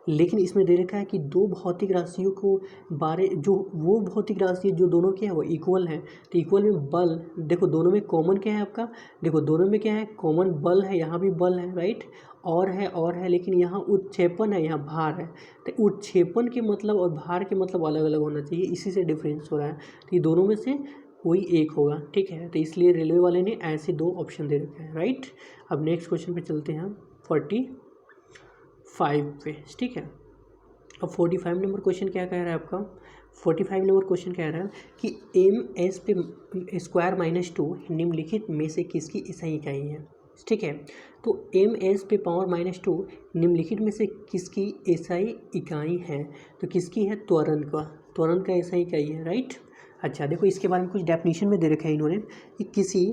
लेकिन इसमें दे रखा है कि दो भौतिक राशियों को बारे, जो वो भौतिक राशि जो दोनों क्या है वो इक्वल है, तो इक्वल में बल, देखो दोनों में कॉमन क्या है आपका, देखो दोनों में क्या है, कॉमन बल है, यहाँ भी बल है, राइट, और है, लेकिन यहाँ उत्क्षेपण है, यहाँ भार है, तो उत्क्षेपण के मतलब और भार के मतलब अलग अलग होना चाहिए, इसी से डिफरेंस हो रहा है, तो ये दोनों में से कोई एक होगा, ठीक है, तो इसलिए रेलवे वाले ने ऐसे दो ऑप्शन दे रखे हैं, राइट। अब नेक्स्ट क्वेश्चन पे चलते हैं हम 45 पे, ठीक है। अब 45 नंबर क्वेश्चन क्या कह रहा है आपका, 45 नंबर क्वेश्चन कह रहा है कि MS पे स्क्वायर -2 निम्नलिखित में से किसकी SI इकाई है, ठीक है। तो ms पे पावर -2 निम्नलिखित में से किसकी एसआई इकाई है? तो किसकी है? त्वरण का एसआई इकाई है, राइट। अच्छा देखो, इसके बारे में कुछ डेफिनेशन में दे रखा है इन्होंने कि किसी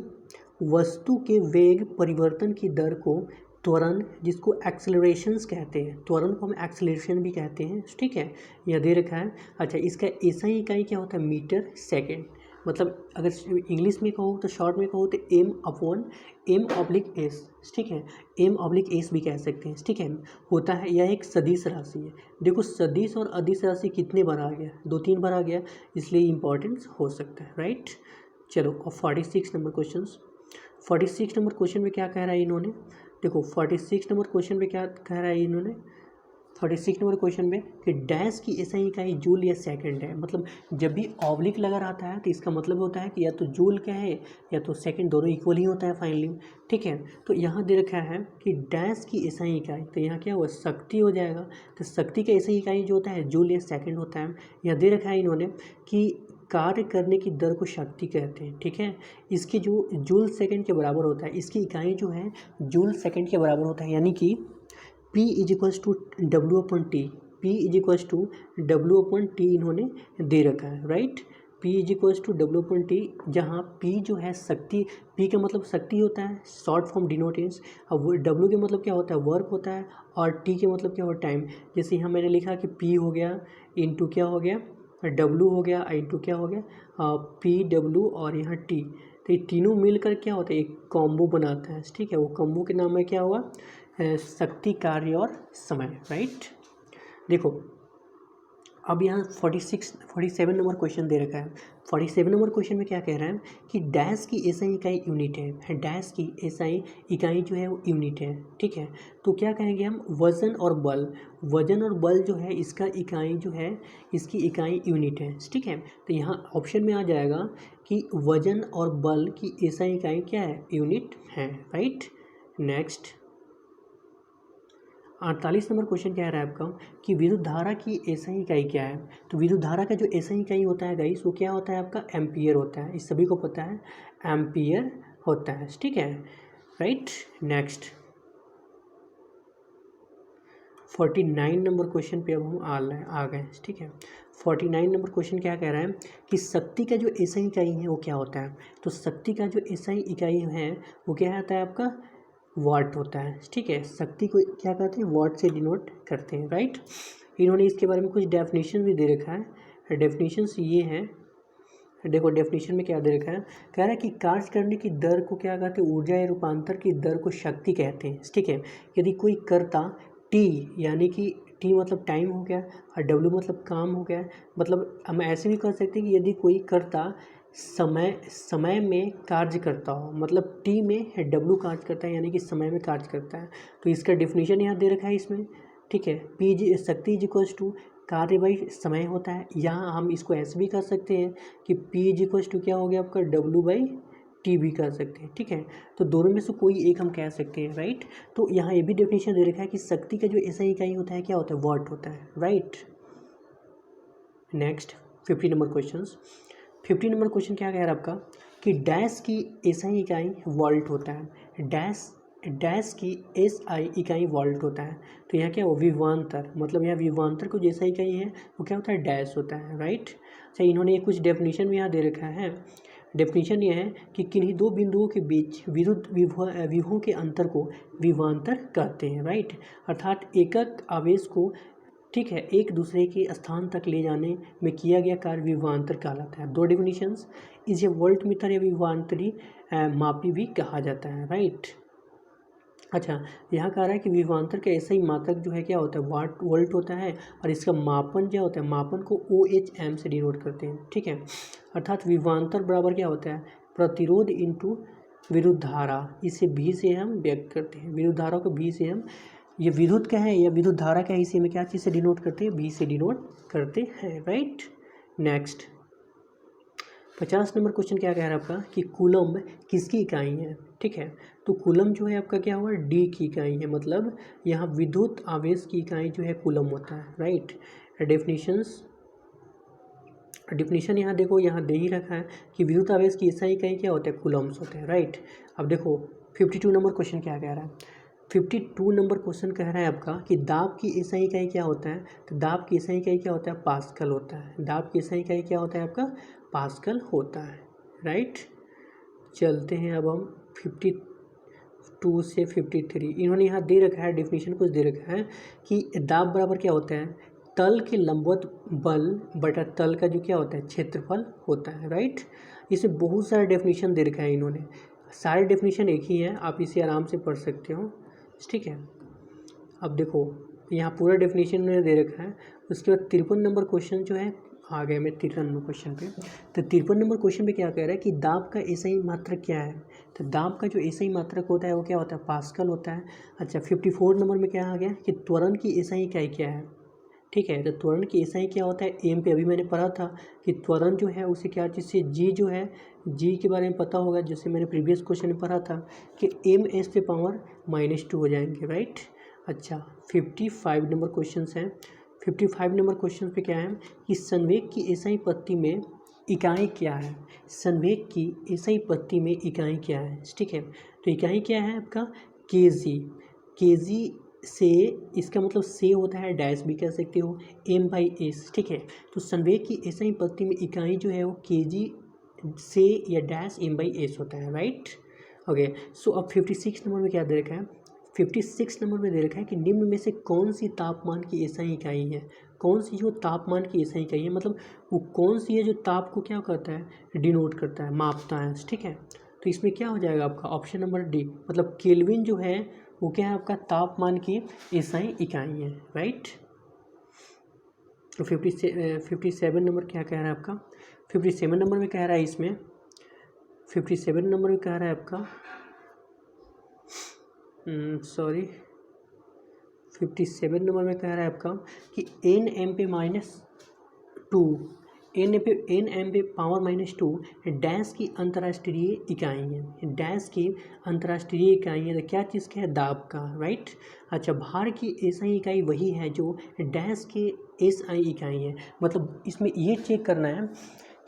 वस्तु के वेग परिवर्तन की दर को त्वरण, जिसको एक्सेलरेशंस कहते हैं, त्वरण को हम एक्सेलरेशन भी कहते हैं, ठीक है, यह दे रखा है। अच्छा, इसका एसआई इकाई क्या होता है? Metre second. मतलब अगर इंग्लिश में कहो तो शॉर्ट में कहो तो m/s, ठीक है, m/s भी कह सकते हैं, ठीक है, होता है। यह एक सदिश राशि है। देखो, सदिश और अदिश राशि कितने बार आ गया? 2-3 बार आ गया, इसलिए इम्पोर्टेंस हो सकता है, राइट। चलो, अब 46 नंबर क्वेश्चन। 46 नंबर क्वेश्चन में क्या कह रहा है इन्होंने? देखो 46 नंबर क्वेश्चन में क्या कह रहा है इन्होंने? 46 नंबर क्वेश्चन में कि डैश की एसआई इकाई जूल या सेकंड है। मतलब जब भी ऑब्लिक लगा रहता है तो इसका मतलब होता है कि या तो जूल का है या तो सेकंड, दोनों इक्वल ही होता है फाइनली, ठीक है। तो यहाँ दे रखा है कि डैश की एसआई इकाई, तो यहाँ क्या हुआ? शक्ति हो जाएगा। तो शक्ति का एसआई इकाई जो होता है जूल या सेकंड होता है। यहाँ दे रखा है इन्होंने कि कार्य करने की दर को शक्ति कहते हैं, ठीक है। इसकी जो जूल सेकंड के बराबर होता है, इसकी इकाई जो है जूल सेकंड के बराबर होता है, यानी कि P = W/T, P = W/T इन्होंने दे रखा है, राइट। P = W/T, जहाँ P जो है शक्ति, P का मतलब शक्ति होता है, शॉर्ट फॉर्म डिनोटेंस। अब W के मतलब क्या होता है? वर्क होता है। और T के मतलब क्या होता है? टाइम। जैसे यहाँ मैंने लिखा कि P हो गया इंटू क्या हो गया? W हो गया इंटू क्या हो गया? PW और यहाँ T। तो ये तीनों मिलकर क्या होता है? एक कॉम्बो बनाता है, ठीक है। वो कॉम्बो के नाम में क्या हुआ? शक्ति, कार्य और समय, राइट। देखो, अब यहाँ 47 नंबर क्वेश्चन दे रखा है। 47 नंबर क्वेश्चन में क्या कह रहा है कि डैश की एसआई इकाई यूनिट है। डैश की एसआई इकाई जो है वो यूनिट है, ठीक है। तो क्या कहेंगे हम? वजन और बल। वजन और बल जो है इसका इकाई जो है, इसकी इकाई यूनिट है, ठीक है। तो यहाँ ऑप्शन में आ जाएगा कि वजन और बल की एसआई इकाई क्या है? यूनिट है, राइट। नेक्स्ट 48 नंबर क्वेश्चन क्या है आपका कि विद्युत धारा की एसआई इकाई क्या है? तो विद्युत धारा का जो एसआई इकाई होता है गाइस, वो क्या होता है आपका? एम्पियर होता है। इस सभी को पता है, एम्पियर होता है, ठीक है, राइट। नेक्स्ट 49 नंबर क्वेश्चन पे अब हम आ गए, ठीक है। 49 नंबर क्वेश्चन क्या कह रहा है कि शक्ति का जो एसआई इकाई है वो क्या होता है? तो शक्ति का जो एसआई इकाई है वो क्या होता है आपका? वाट होता है, ठीक है। शक्ति को क्या कहते हैं? वाट से डिनोट करते हैं, राइट। इन्होंने इसके बारे में कुछ डेफिनेशन भी दे रखा है। डेफिनेशंस ये हैं, देखो डेफिनेशन में क्या दे रखा है, कह रहा है कि कार्य करने की दर को क्या कहते हैं? ऊर्जा या रूपांतर की दर को शक्ति कहते हैं, ठीक है। यदि कोई कर्ता टी, यानी कि टी मतलब टाइम हो गया और डब्ल्यू मतलब काम हो गया, मतलब हम ऐसे भी कर सकते हैं कि यदि कोई कर्ता समय में कार्य करता हो, मतलब टी में डब्ल्यू कार्य करता है, यानी कि समय में कार्य करता है। तो इसका डेफिनेशन यहाँ दे रखा है इसमें, ठीक है। शक्ति = कार्य बाई समय होता है। यहाँ हम इसको ऐसे भी कर सकते हैं कि P क्या हो गया आपका? W/T भी कर सकते हैं, ठीक है। तो दोनों में से कोई एक हम कह सकते हैं, राइट। तो यहाँ ये भी डेफिनेशन दे रखा है कि शक्ति का जो एसआई इकाई होता है क्या होता है? वाट होता है, right. Next 50 number question. 50 number question क्या कह रहा है आपका कि डैश की एसआई इकाई वोल्ट होता है। डैश की एसआई इकाई वोल्ट होता है। तो यहाँ क्या हो? विभवांतर, मतलब यहाँ विभवांतर को जैसा इकाई है वो क्या होता है? डैश होता है, राइट। अच्छा, इन्होंने कुछ डेफिनेशन भी यहाँ दे रखा है। डेफिनेशन ये है कि किन्हीं दो बिंदुओं के बीच विरुद्ध विभवों के अंतर को विभवांतर कहते हैं, राइट। अर्थात एकक आवेश को, ठीक है, एक दूसरे के स्थान तक ले जाने में किया गया कार्य विभवांतर कहलाता है। दो डेफिनेशंस, इसे वोल्ट मीटर या विभवांतरी मापी भी कहा जाता है, राइट। अच्छा, यहाँ कह रहा है कि विभवांतर का ऐसा ही मात्रक जो है क्या होता है? वोल्ट होता है। और इसका मापन क्या होता है? मापन को OHM से डिनोट करते हैं, ठीक है। अर्थात विभवांतर बराबर क्या होता है? प्रतिरोध इंटू विद्युत धारा। इसे भी से हम व्यक्त करते हैं, विद्युत धारा को भी से हम, ये विद्युत का है या विद्युत धारा का है, इसे में क्या चीज़ से डिनोट करते हैं? भी से डिनोट करते हैं, राइट। नेक्स्ट 50 नंबर क्वेश्चन क्या कह रहा है आपका कि कूलम्ब किसकी इकाई है, ठीक है। तो कूलम्ब जो है आपका क्या हुआ? डी की इकाई है। मतलब यहाँ विद्युत आवेश की इकाई जो है कूलम्ब होता है, राइट। डेफिनेशंस डिफिनीशन यहाँ देखो, यहाँ दे ही रखा है कि विद्युत आवेश की SI इकाई क्या होता है, कूलम्ब्स होते हैं, राइट। अब देखो 52 नंबर क्वेश्चन क्या कह रहा है, 52 नंबर क्वेश्चन कह रहा है आपका कि दाब की SI इकाई क्या होता है, तो दाब की SI इकाई क्या होता है, पास्कल होता है। दाब की SI इकाई क्या होता है आपका, पास्कल होता है, राइट। चलते हैं अब हम 52 से 53। इन्होंने यहाँ दे रखा है, डेफिनेशन कुछ दे रखा है कि दाब बराबर क्या होता है, तल के लंबवत बल बटा तल का जो क्या होता है, क्षेत्रफल होता है, राइट। इसमें बहुत सारा डेफिनेशन दे रखा है इन्होंने, सारे डेफिनेशन एक ही है, आप इसे आराम से पढ़ सकते हो, ठीक है। अब देखो यहाँ पूरा डेफिनेशन मैंने दे रखा है। उसके बाद 53 नंबर क्वेश्चन जो है, आ गए मैं 53 नंबर क्वेश्चन पे। तो 53 नंबर क्वेश्चन पे क्या कह रहा है कि दाब का SI मात्रक क्या है, तो दाब का जो SI मात्रक होता है वो क्या होता है, पास्कल होता है। अच्छा 54 नंबर में क्या आ गया कि त्वरण की SI इकाई क्या है, ठीक है। तो त्वरण की SI क्या होता है, एम पे अभी मैंने पढ़ा था कि त्वरण जो है उसे क्या चीज़ से, जी जो है, जी के बारे में पता होगा, जैसे मैंने प्रीवियस क्वेश्चन में पढ़ा था कि MS पे पावर -2 हो जाएंगे, राइट। अच्छा 55 नंबर क्वेश्चन हैं। 55 नंबर क्वेश्चन पे क्या है कि संवेग की SI पत्ती में इकाई क्या है, संवेग की SI पत्ती में इकाई क्या है, ठीक है। तो इकाई क्या है आपका, kg। kg से, इसका मतलब से होता है, डैश भी कह सकते हो, m/s, ठीक है। तो संवेग की SI पत्ती में इकाई जो है वो kg से या डैश m/s होता है, राइट। ओके सो अब 56 नंबर में क्या दे रखा है, 56 नंबर में दे रखा है कि निम्न में से कौन सी तापमान की SI इकाई है, कौन सी जो तापमान की SI इकाई है, मतलब वो कौन सी है जो ताप को क्या करता है, डिनोट करता है, मापता है, ठीक है। तो इसमें क्या हो जाएगा आपका ऑप्शन नंबर डी, मतलब केल्विन जो है वो क्या है आपका तापमान की SI इकाई है, राइट। तो 57 नंबर क्या कह रहा है आपका, 57 नंबर में कह रहा है, इसमें 57 नंबर में कह रहा है आपका, सॉरी 57 नंबर में कह रहा है आपका कि -2 एन पे पावर -2 डैश की अंतर्राष्ट्रीय इकाई है, डैश की अंतर्राष्ट्रीय इकाई है, तो क्या चीज़ का है, दाब का, राइट। अच्छा भार की SI इकाई वही है जो डैश के SI इकाई है, मतलब इसमें ये चेक करना है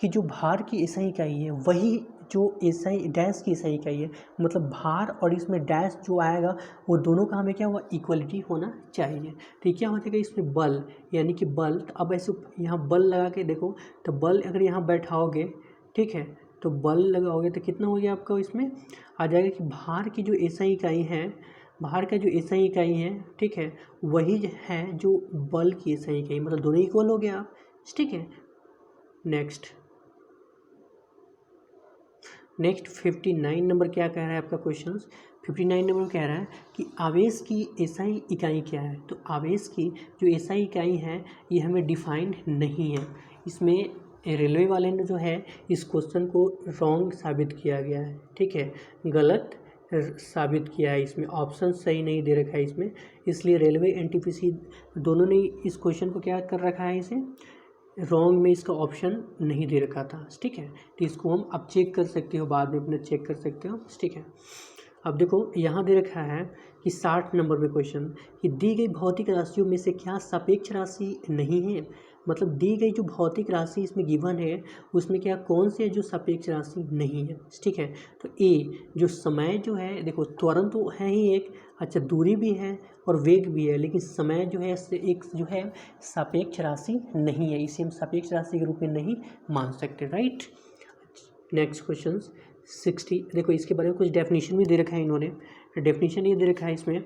कि जो भार की SI इकाई है वही जो SI डैश की SI इकाई है, मतलब भार और इसमें डैश जो आएगा वो दोनों का हमें क्या हुआ, इक्वलिटी होना चाहिए। तो क्या हो जाएगा इसमें बल, यानी कि बल, तो अब ऐसे यहाँ बल लगा के देखो, तो बल अगर यहाँ बैठाओगे, ठीक है, तो बल लगाओगे तो कितना हो गया आपका, इसमें आ जाएगा कि भार की जो SI इकाई है, भार का जो SI इकाई है, ठीक है, वही है जो बल की SI इकाई, मतलब दोनों इक्वल हो गया, ठीक है। नेक्स्ट 59 नंबर क्या कह रहा है आपका क्वेश्चन, 59 नंबर कह रहा है कि आवेश की SI इकाई क्या है, तो आवेश की जो SI इकाई है ये हमें डिफाइंड नहीं है। इसमें रेलवे वाले ने जो है इस क्वेश्चन को रॉन्ग साबित किया गया है, ठीक है, गलत साबित किया है, इसमें ऑप्शन सही नहीं दे रखा है इसमें, इसलिए रेलवे NTPC दोनों ने इस क्वेश्चन को क्या कर रखा है, इसे रॉन्ग में इसका ऑप्शन नहीं दे रखा था, ठीक है। तो इसको हम अब चेक कर सकते हो, बाद में अपने चेक कर सकते हो, ठीक है। अब देखो यहाँ दे रखा है कि 60 नंबर में क्वेश्चन कि दी गई भौतिक राशियों में से क्या सापेक्ष राशि नहीं है, मतलब दी गई जो भौतिक राशि इसमें गिवन है उसमें क्या कौन सी है जो सापेक्ष राशि नहीं है, ठीक है। तो ए जो समय जो है, देखो त्वरण तो है ही एक, अच्छा दूरी भी है और वेग भी है, लेकिन समय जो है एक जो है सापेक्ष राशि नहीं है, इसे हम सापेक्ष राशि के रूप में नहीं मान सकते, राइट। नेक्स्ट क्वेश्चन 60, देखो इसके बारे में कुछ डेफिनेशन भी दे रखा है इन्होंने, डेफिनेशन ये दे रखा है इसमें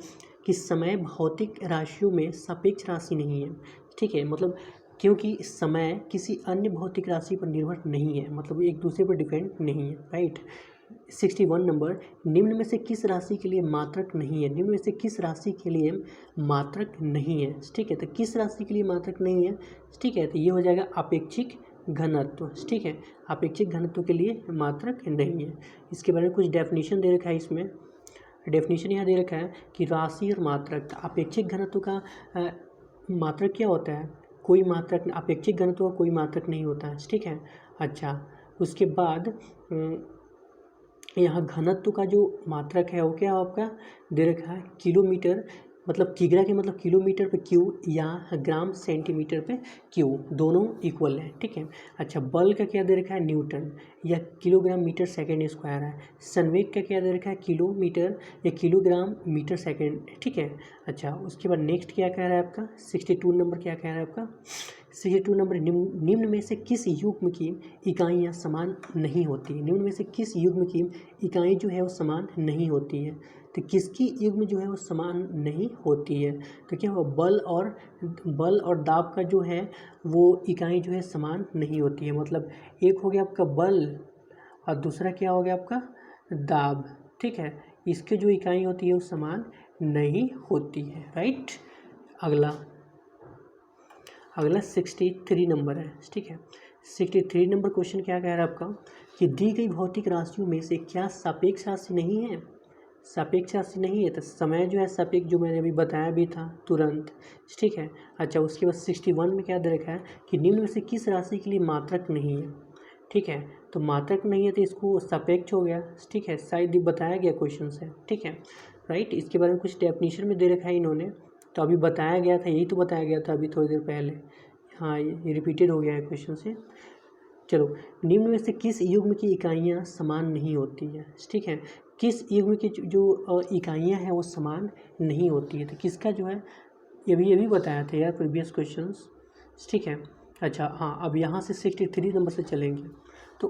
कि समय भौतिक राशियों में सापेक्ष राशि नहीं है, ठीक है, मतलब क्योंकि समय किसी अन्य भौतिक राशि पर निर्भर नहीं है, मतलब एक दूसरे पर डिपेंड नहीं है, राइट। 61 नंबर, निम्न में से किस राशि के लिए मात्रक नहीं है, निम्न में से किस राशि के लिए मात्रक नहीं है, ठीक है। तो किस राशि के लिए मात्रक नहीं है, ठीक है, तो ये हो जाएगा अपेक्षिक घनत्व, ठीक है, अपेक्षिक घनत्व के लिए मात्रक नहीं है। इसके बारे में कुछ डेफिनेशन दे रखा है, इसमें डेफिनेशन यहाँ दे रखा है कि राशि और मात्रक, अपेक्षिक घनत्व का मात्रक क्या होता है, कोई मात्रक, अपेक्षिक घनत्व का कोई मात्रक नहीं होता है, ठीक है। अच्छा उसके बाद यहाँ घनत्व का जो मात्रक है वो क्या आपका दे रखा है, किलोमीटर, मतलब किग्रा के मतलब किलोमीटर पे क्यू या ग्राम सेंटीमीटर पे क्यू, दोनों इक्वल है, ठीक है। अच्छा, बल का क्या दे रखा है, न्यूटन या किलोग्राम मीटर सेकेंड स्क्वायर है। संवेग का क्या दे रखा है, किलोमीटर या किलोग्राम मीटर सेकेंड, ठीक है। अच्छा, उसके बाद नेक्स्ट क्या कह रहा है आपका 62 नंबर, क्या कह रहा है आपका 62 नंबर, निम्न में से किस युग्म की इकाइयाँ समान नहीं होती है। निम्न में से किस युग्म की इकाई जो है वो समान नहीं होती है। तो किसकी युग्म जो है वो समान नहीं होती है, तो क्या होगा, बल और दाब का जो है वो इकाई जो है समान नहीं होती है। मतलब एक हो गया आपका बल और दूसरा क्या हो गया आपका दाब, ठीक है। इसके जो इकाई होती है वो समान नहीं होती है, राइट। अगला 63 नंबर है, ठीक है। 63 नंबर क्वेश्चन क्या कह रहा है आपका कि दी गई भौतिक राशियों में से क्या सापेक्ष राशि नहीं है। सापेक्ष राशि नहीं है तो समय जो है सापेक्ष, जो मैंने अभी बताया भी था तुरंत, ठीक है। अच्छा, उसके बाद 61 में क्या दे रखा है कि निम्न में से किस राशि के लिए मात्रक नहीं है, ठीक है। तो मात्रक नहीं है तो इसको सापेक्ष हो गया, ठीक है। शायद ये बताया गया क्वेश्चन से, ठीक है, राइट। इसके बारे में कुछ डेफिनेशन में दे रखा है इन्होंने, तो अभी बताया गया था, यही तो बताया गया था अभी थोड़ी देर पहले। हाँ, ये रिपीटेड हो गया है क्वेश्चन से। चलो, निम्न में से किस युग्म की इकाइयाँ समान नहीं होती है, ठीक है। किस युग्म की जो इकाइयाँ हैं वो समान नहीं होती है, तो किसका जो है ये भी बताया था यार प्रीवियस क्वेश्चंस, ठीक है। अच्छा हाँ, अब यहाँ से 63 नंबर से चलेंगे। तो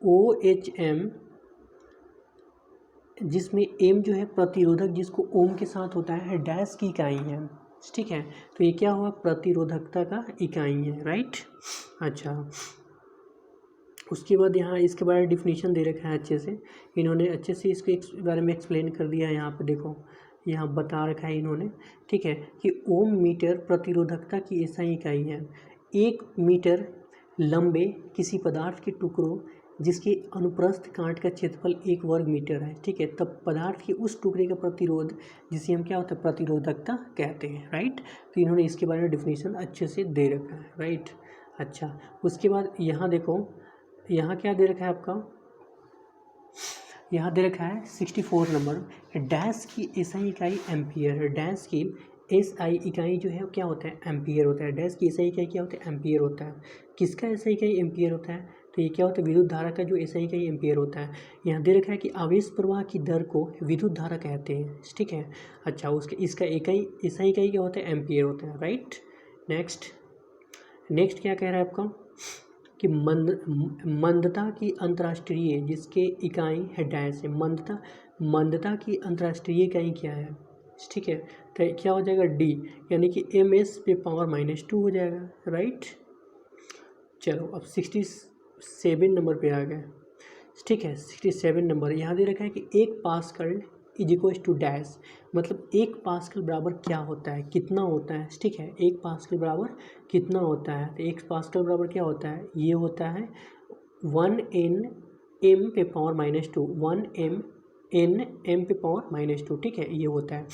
OHM जिसमें एम जो है प्रतिरोधक, जिसको ओम के साथ होता है, डैश की इकाई है, ठीक है। तो ये क्या हुआ, प्रतिरोधकता का इकाई है, राइट। अच्छा, उसके बाद यहाँ इसके बारे में डिफिनीशन दे रखा है अच्छे से, इन्होंने अच्छे से इसके बारे में एक्सप्लेन कर दिया है। यहाँ पे देखो, यहाँ बता रखा है इन्होंने, ठीक है, कि ओम मीटर प्रतिरोधकता की ऐसा इकाई है। 1 मीटर लंबे किसी पदार्थ के टुकड़ों जिसके अनुप्रस्थ काट का क्षेत्रफल 1 वर्ग मीटर है, ठीक है, तब पदार्थ के उस टुकड़े का प्रतिरोध, जिसे हम क्या होता है प्रतिरोधकता कहते हैं, राइट। तो इन्होंने इसके बारे में डिफिनीशन अच्छे से दे रखा है, राइट। अच्छा, उसके बाद यहाँ देखो, यहाँ क्या दे रखा है आपका, यहाँ दे रखा है 64 नंबर, डैश की एसआई इकाई एम्पियर है। डैश की एसआई इकाई जो है वो क्या होता है, एम्पियर होता है। डैश की एसआई इकाई क्या होता है, एम्पियर होता है। किसका एसआई इकाई एम्पियर होता है, तो ये क्या होता है, विद्युत धारा का जो एसआई इकाई एम्पियर होता है। यहाँ दे रखा है कि आवेश प्रवाह की दर को विद्युत धारा कहते हैं, ठीक है। अच्छा, उसके इसका इकाई एसआई इकाई क्या होता है, एम्पियर होता है, राइट। नेक्स्ट क्या कह रहा है आपका कि मंदता की अंतर्राष्ट्रीय जिसके इकाई है डैश है, मंदता की अंतर्राष्ट्रीय इकाई क्या है, ठीक है। तो क्या हो जाएगा, डी, यानी कि ms पे पावर -2 हो जाएगा, राइट। चलो, अब 67 नंबर पे आ गए, ठीक है। 67 नंबर यहाँ दे रखा है कि 1 pascal is equal to dash, मतलब 1 पास्कल बराबर क्या होता है, कितना होता है, ठीक है। 1 पास्कल बराबर कितना होता है, तो 1 पास्कल बराबर क्या होता है, ये होता है 1 m पे पावर -2, 1 m पे पावर -2, ठीक है, ये होता है।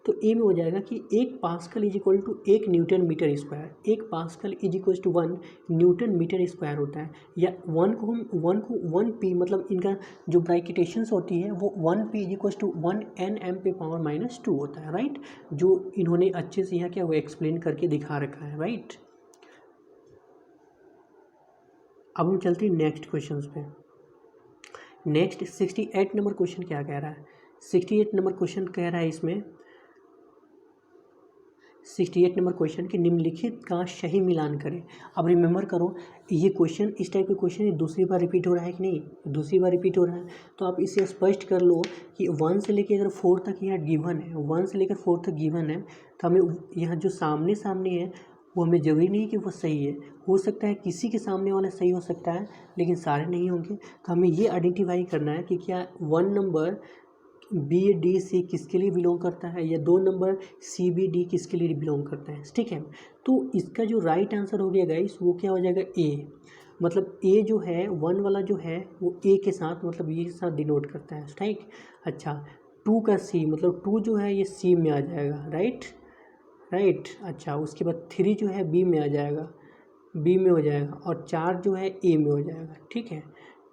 तो ए में हो जाएगा कि 1 pascal is equal to 1 newton metre square. 1 pascal is equal to 1 newton metre square होता है, या 1 p, मतलब इनका जो ब्रैकेटेशंस होती है वो 1p is equal to 1 nm पे पावर -2 होता है, राइट। जो इन्होंने अच्छे से यहाँ क्या वो एक्सप्लेन करके दिखा रखा है, राइट। अब हम चलते हैं नेक्स्ट क्वेश्चन पे। नेक्स्ट 68 नंबर क्वेश्चन क्या कह रहा है, 68 नंबर क्वेश्चन कह रहा है इसमें 68 नंबर क्वेश्चन कि निम्नलिखित का सही मिलान करें। अब रिमेंबर करो, ये क्वेश्चन, इस टाइप के क्वेश्चन दूसरी बार रिपीट हो रहा है कि नहीं, दूसरी बार रिपीट हो रहा है। तो आप इसे स्पष्ट कर लो कि 1 से लेकर अगर 4 तक यहाँ गिवन है, 1 से लेकर 4 तक गिवन है, तो हमें यहाँ जो सामने है वो हमें ज़रूरी नहीं कि वो सही है, हो सकता है किसी के सामने वाला सही हो सकता है लेकिन सारे नहीं होंगे। तो हमें ये आइडेंटिफाई करना है कि क्या 1 नंबर BD-C किसके लिए बिलोंग करता है, या 2 नंबर CBD किसके लिए बिलोंग करता है, ठीक है। तो इसका जो राइट आंसर हो गया गाइस वो क्या हो जाएगा, ए। मतलब ए जो है 1 वाला जो है वो ए के साथ, मतलब ये के साथ डिनोट करता है, ठीक। अच्छा, 2 का C, मतलब 2 जो है ये C में आ जाएगा, राइट। अच्छा, उसके बाद 3 जो है B में आ जाएगा, B में हो जाएगा, और 4 जो है A में हो जाएगा, ठीक है।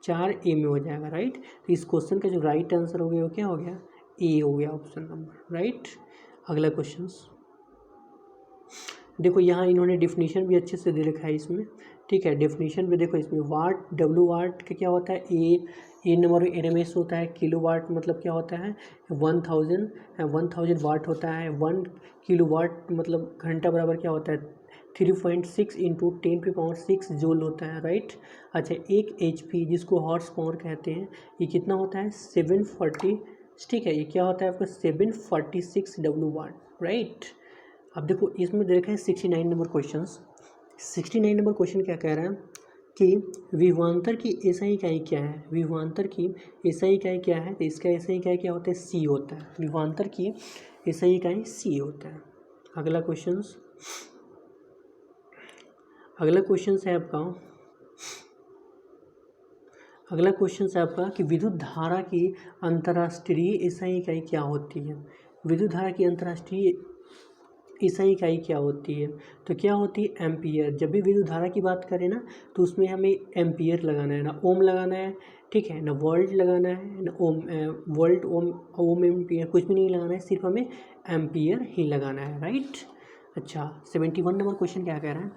4 ए में हो जाएगा, राइट। तो इस क्वेश्चन का जो राइट आंसर हो गया वो क्या हो गया, ए हो गया ऑप्शन नंबर, राइट। अगला क्वेश्चन देखो, यहाँ इन्होंने डिफिनीशन भी अच्छे से दे रखा है इसमें, ठीक है। डेफिनेशन पे देखो, इसमें वाट, डब्लू वाट का क्या होता है, ए नंबर में एनएमएस होता है। किलो वाट मतलब क्या होता है, 1000 वाट होता है। 1 किलो वाट मतलब घंटा बराबर क्या होता है, 3.6 इंटू 10⁻6 जूल होता है, राइट। अच्छा, 1 HP जिसको हॉर्स पावर कहते हैं, ये कितना होता है, 740, ठीक है। ये क्या होता है आपका 746 डब्लू वाट, राइट। अब देखो इसमें दे रखा है 69 नंबर क्वेश्चन। 69 नंबर क्वेश्चन क्या कह रहा है कि विभवांतर की एसआई इकाई क्या है, विभवांतर की एसआई इकाई क्या है, तो इसका एसआई इकाई क्या होता है, सी होता है। विभवांतर की एसआई इकाई सी होता है। अगला क्वेश्चन है आपका कि विद्युत धारा की अंतर्राष्ट्रीय एसआई इकाई क्या होती है। विद्युत धारा की अंतर्राष्ट्रीय एसआई इकाई क्या होती है, तो क्या होती है, एम्पियर। जब भी विद्युत धारा की बात करें ना, तो उसमें हमें एम्पियर लगाना है, ना ओम लगाना है, ठीक है, ना वोल्ट लगाना है, ना वोल्ट ओम एम्पियर कुछ भी नहीं लगाना है, सिर्फ हमें एम्पियर ही लगाना है, राइट। अच्छा, 71 नंबर क्वेश्चन क्या कह रहा है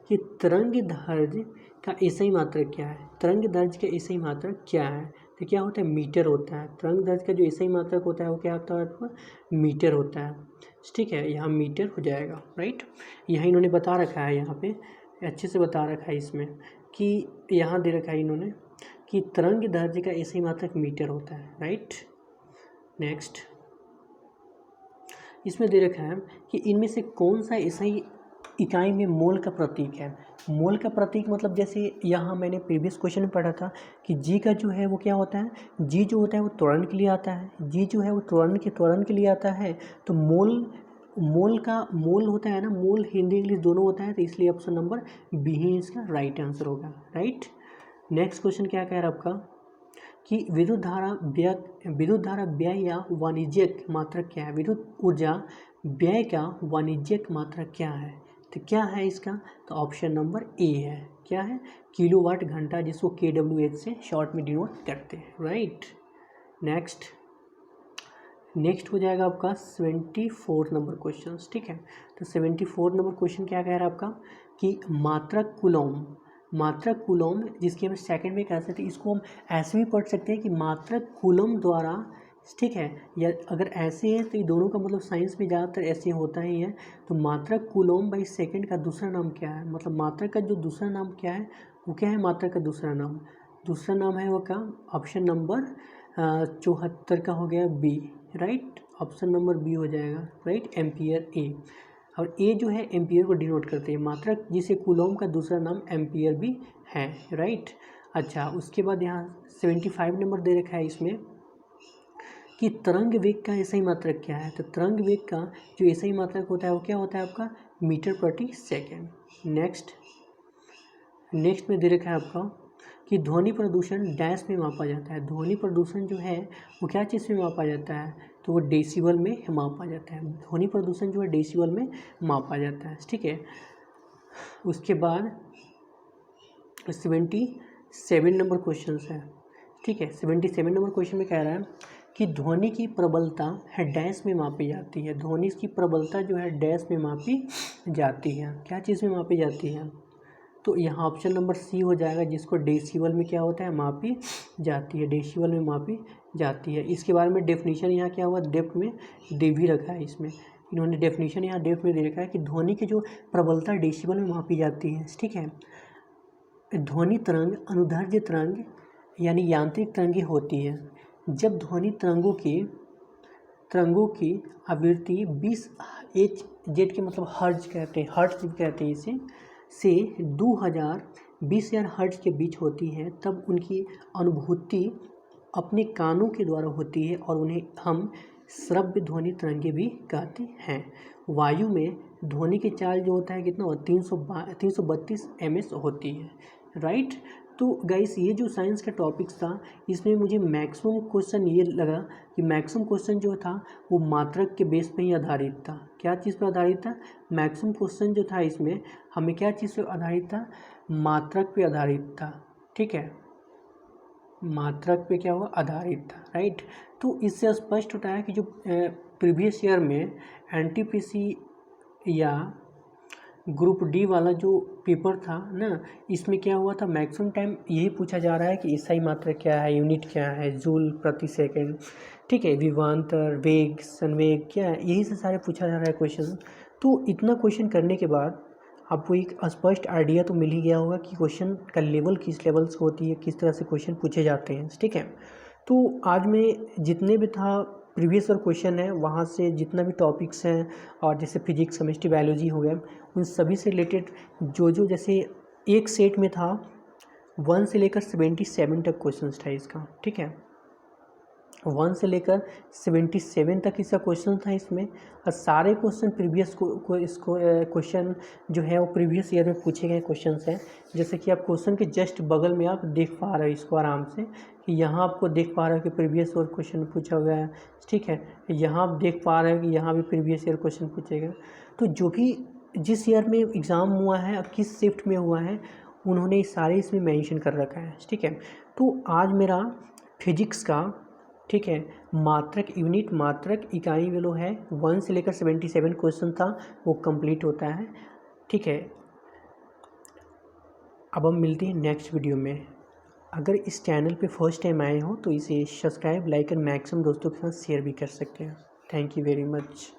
कि तरंग दैर्घ्य का एसआई मात्रक क्या है। तरंग दैर्घ्य का एसआई मात्रक क्या है, तो क्या होता है, मीटर होता है। तरंग दैर्घ्य का जो एसआई मात्रक होता है वो क्या होता है आपका, मीटर होता है, ठीक है। यहाँ मीटर हो जाएगा, राइट। यहाँ इन्होंने बता रखा है, यहाँ पे अच्छे से बता रखा है इसमें कि यहाँ दे रखा है इन्होंने कि तरंग दैर्घ्य का एसआई मात्रक मीटर होता है, राइट। नेक्स्ट इसमें दे रखा है कि इनमें से कौन सा एसआई इकाई में मोल का प्रतीक है। मोल का प्रतीक मतलब जैसे यहाँ मैंने प्रीवियस क्वेश्चन में पढ़ा था कि जी का जो है वो क्या होता है, जी जो होता है वो त्वरण के लिए आता है, जी जो है वो त्वरण के लिए आता है। तो मोल होता है ना, मोल हिंदी इंग्लिश दोनों होता है, तो इसलिए ऑप्शन नंबर बी ही इसका राइट आंसर होगा, राइट। नेक्स्ट क्वेश्चन क्या कह रहा है आपका कि विद्युत धारा व्यय या वाणिज्यिक मात्रक क्या है। विद्युत ऊर्जा व्यय का वाणिज्यिक मात्रक क्या है, तो क्या है इसका, तो ऑप्शन नंबर ए है, क्या है, किलोवाट घंटा, जिसको KWH से शॉर्ट में डिनोट करते हैं, राइट। नेक्स्ट हो जाएगा आपका 74 नंबर क्वेश्चन, ठीक है। तो 74 नंबर क्वेश्चन क्या कह रहा है आपका कि मात्रक कूलॉम जिसकी हम सेकंड में कह सकते हैं, इसको हम ऐसे भी पढ़ सकते हैं कि मात्रक कूलॉम द्वारा, ठीक है। या अगर ऐसे है तो ये दोनों का मतलब साइंस में ज़्यादातर ऐसे होता ही है। तो मात्रक कूलॉम बाई सेकंड का दूसरा नाम क्या है, मतलब मात्रक का जो दूसरा नाम क्या है वो क्या है, मात्रक का दूसरा नाम है वो क्या, ऑप्शन नंबर 74 का हो गया B, right. Option number B हो जाएगा, राइट, एम्पियर ए। और ए जो है एम्पियर को डिनोट करते हैं, मात्रक जिसे कूलॉम का दूसरा नाम एम्पियर भी है, राइट। अच्छा, उसके बाद यहाँ 75 नंबर दे रखा है इसमें कि तरंग वेग का एसआई मात्रक क्या है। तो तरंग वेग का जो एसआई मात्रक होता है वो क्या होता है आपका, मीटर प्रति सेकेंड। नेक्स्ट में दे रखा है आपका कि ध्वनि प्रदूषण डैश में मापा जाता है। ध्वनि प्रदूषण जो है वो क्या चीज़ में मापा जाता है, तो वो डेसिबल में मापा जाता है। ध्वनि प्रदूषण जो है डेसिबल में मापा जाता है, ठीक है। उसके बाद 77 नंबर क्वेश्चन है, ठीक है। 77 नंबर क्वेश्चन में कह रहा है कि ध्वनि की प्रबलता है डैश में मापी जाती है। ध्वनि की प्रबलता जो है डैश में मापी जाती है, क्या चीज़ में मापी जाती है, तो यहाँ ऑप्शन नंबर सी हो जाएगा, जिसको डेसिबल में क्या होता है, मापी जाती है, डेसिबल में मापी जाती है। इसके बारे में डेफिनेशन यहाँ क्या हुआ, डेप्थ में दे भी रखा है, इसमें इन्होंने डेफिनेशन यहाँ डेप्थ में दे रखा है कि ध्वनि की जो प्रबलता डेसिबल में मापी जाती है, ठीक है। ध्वनि तरंग अनुदैर्घ्य तरंग यानी यांत्रिक तरंगें होती है जब ध्वनि तरंगों की आवृत्ति 20 Hz के मतलब हर्ट्ज कहते हैं इसे, से 20,000 हर्ट्ज के बीच होती है, तब उनकी अनुभूति अपने कानों के द्वारा होती है और उन्हें हम श्रव्य ध्वनि तरंगे भी कहते हैं। वायु में ध्वनि की चाल जो होता है कितना होता है, 332 ms होती है, राइट। तो गाइस ये जो साइंस का टॉपिक्स था इसमें मुझे मैक्सिमम क्वेश्चन ये लगा कि मैक्सिमम क्वेश्चन जो था वो मात्रक के बेस पे ही आधारित था। क्या चीज़ पर आधारित था, मैक्सिमम क्वेश्चन जो था इसमें हमें क्या चीज़ पर आधारित था, मात्रक पे आधारित था, ठीक है। मात्रक पे क्या हुआ, आधारित था, राइट। तो इससे स्पष्ट होता है कि जो प्रीवियस ईयर में एनटीपीसी या ग्रुप डी वाला जो पेपर था ना, इसमें क्या हुआ था, मैक्सिमम टाइम यही पूछा जा रहा है कि एसआई मात्रक क्या है, यूनिट क्या है, जूल प्रति सेकंड, ठीक है, विभवांतर, वेग, संवेग क्या है, यही से सारे पूछा जा रहा है क्वेश्चन। तो इतना क्वेश्चन करने के बाद आपको एक स्पष्ट आइडिया तो मिल ही गया होगा कि क्वेश्चन का लेवल किस लेवल से होती है, किस तरह से क्वेश्चन पूछे जाते हैं, ठीक है। तो आज मैं जितने भी था प्रीवियस ईयर क्वेश्चन है वहाँ से जितना भी टॉपिक्स हैं, और जैसे फिजिक्स, केमिस्ट्री, बायोलॉजी हो गया, उन सभी से रिलेटेड जो जैसे एक सेट में था 1 से लेकर 77 तक क्वेश्चन था इसका, ठीक है, 1 से लेकर 77 तक इसका क्वेश्चन था इसमें। और सारे क्वेश्चन प्रीवियस इसको क्वेश्चन जो है वो प्रीवियस ईयर में पूछे गए क्वेश्चन हैं। जैसे कि आप क्वेश्चन के जस्ट बगल में आप देख पा रहे हो इसको आराम से, कि यहाँ आपको देख पा रहे हो कि प्रीवियस ईयर क्वेश्चन पूछा गया है, ठीक है। यहाँ आप देख पा रहे हो कि यहाँ भी प्रीवियस ईयर क्वेश्चन पूछे गए। तो जो भी जिस ईयर में एग्ज़ाम हुआ है और किस शिफ्ट में हुआ है, उन्होंने सारे इसमें मेंशन कर रखा है, ठीक है। तो आज मेरा फिजिक्स का, ठीक है, मात्रक यूनिट, मात्रक इकाई वेलो है 1 से लेकर 77 क्वेश्चन था, वो कंप्लीट होता है, ठीक है। अब हम मिलते हैं नेक्स्ट वीडियो में। अगर इस चैनल पे फर्स्ट टाइम आए हो तो इसे सब्सक्राइब, लाइक एंड मैक्सिमम दोस्तों के साथ शेयर भी कर सकते हैं। Thank you very much.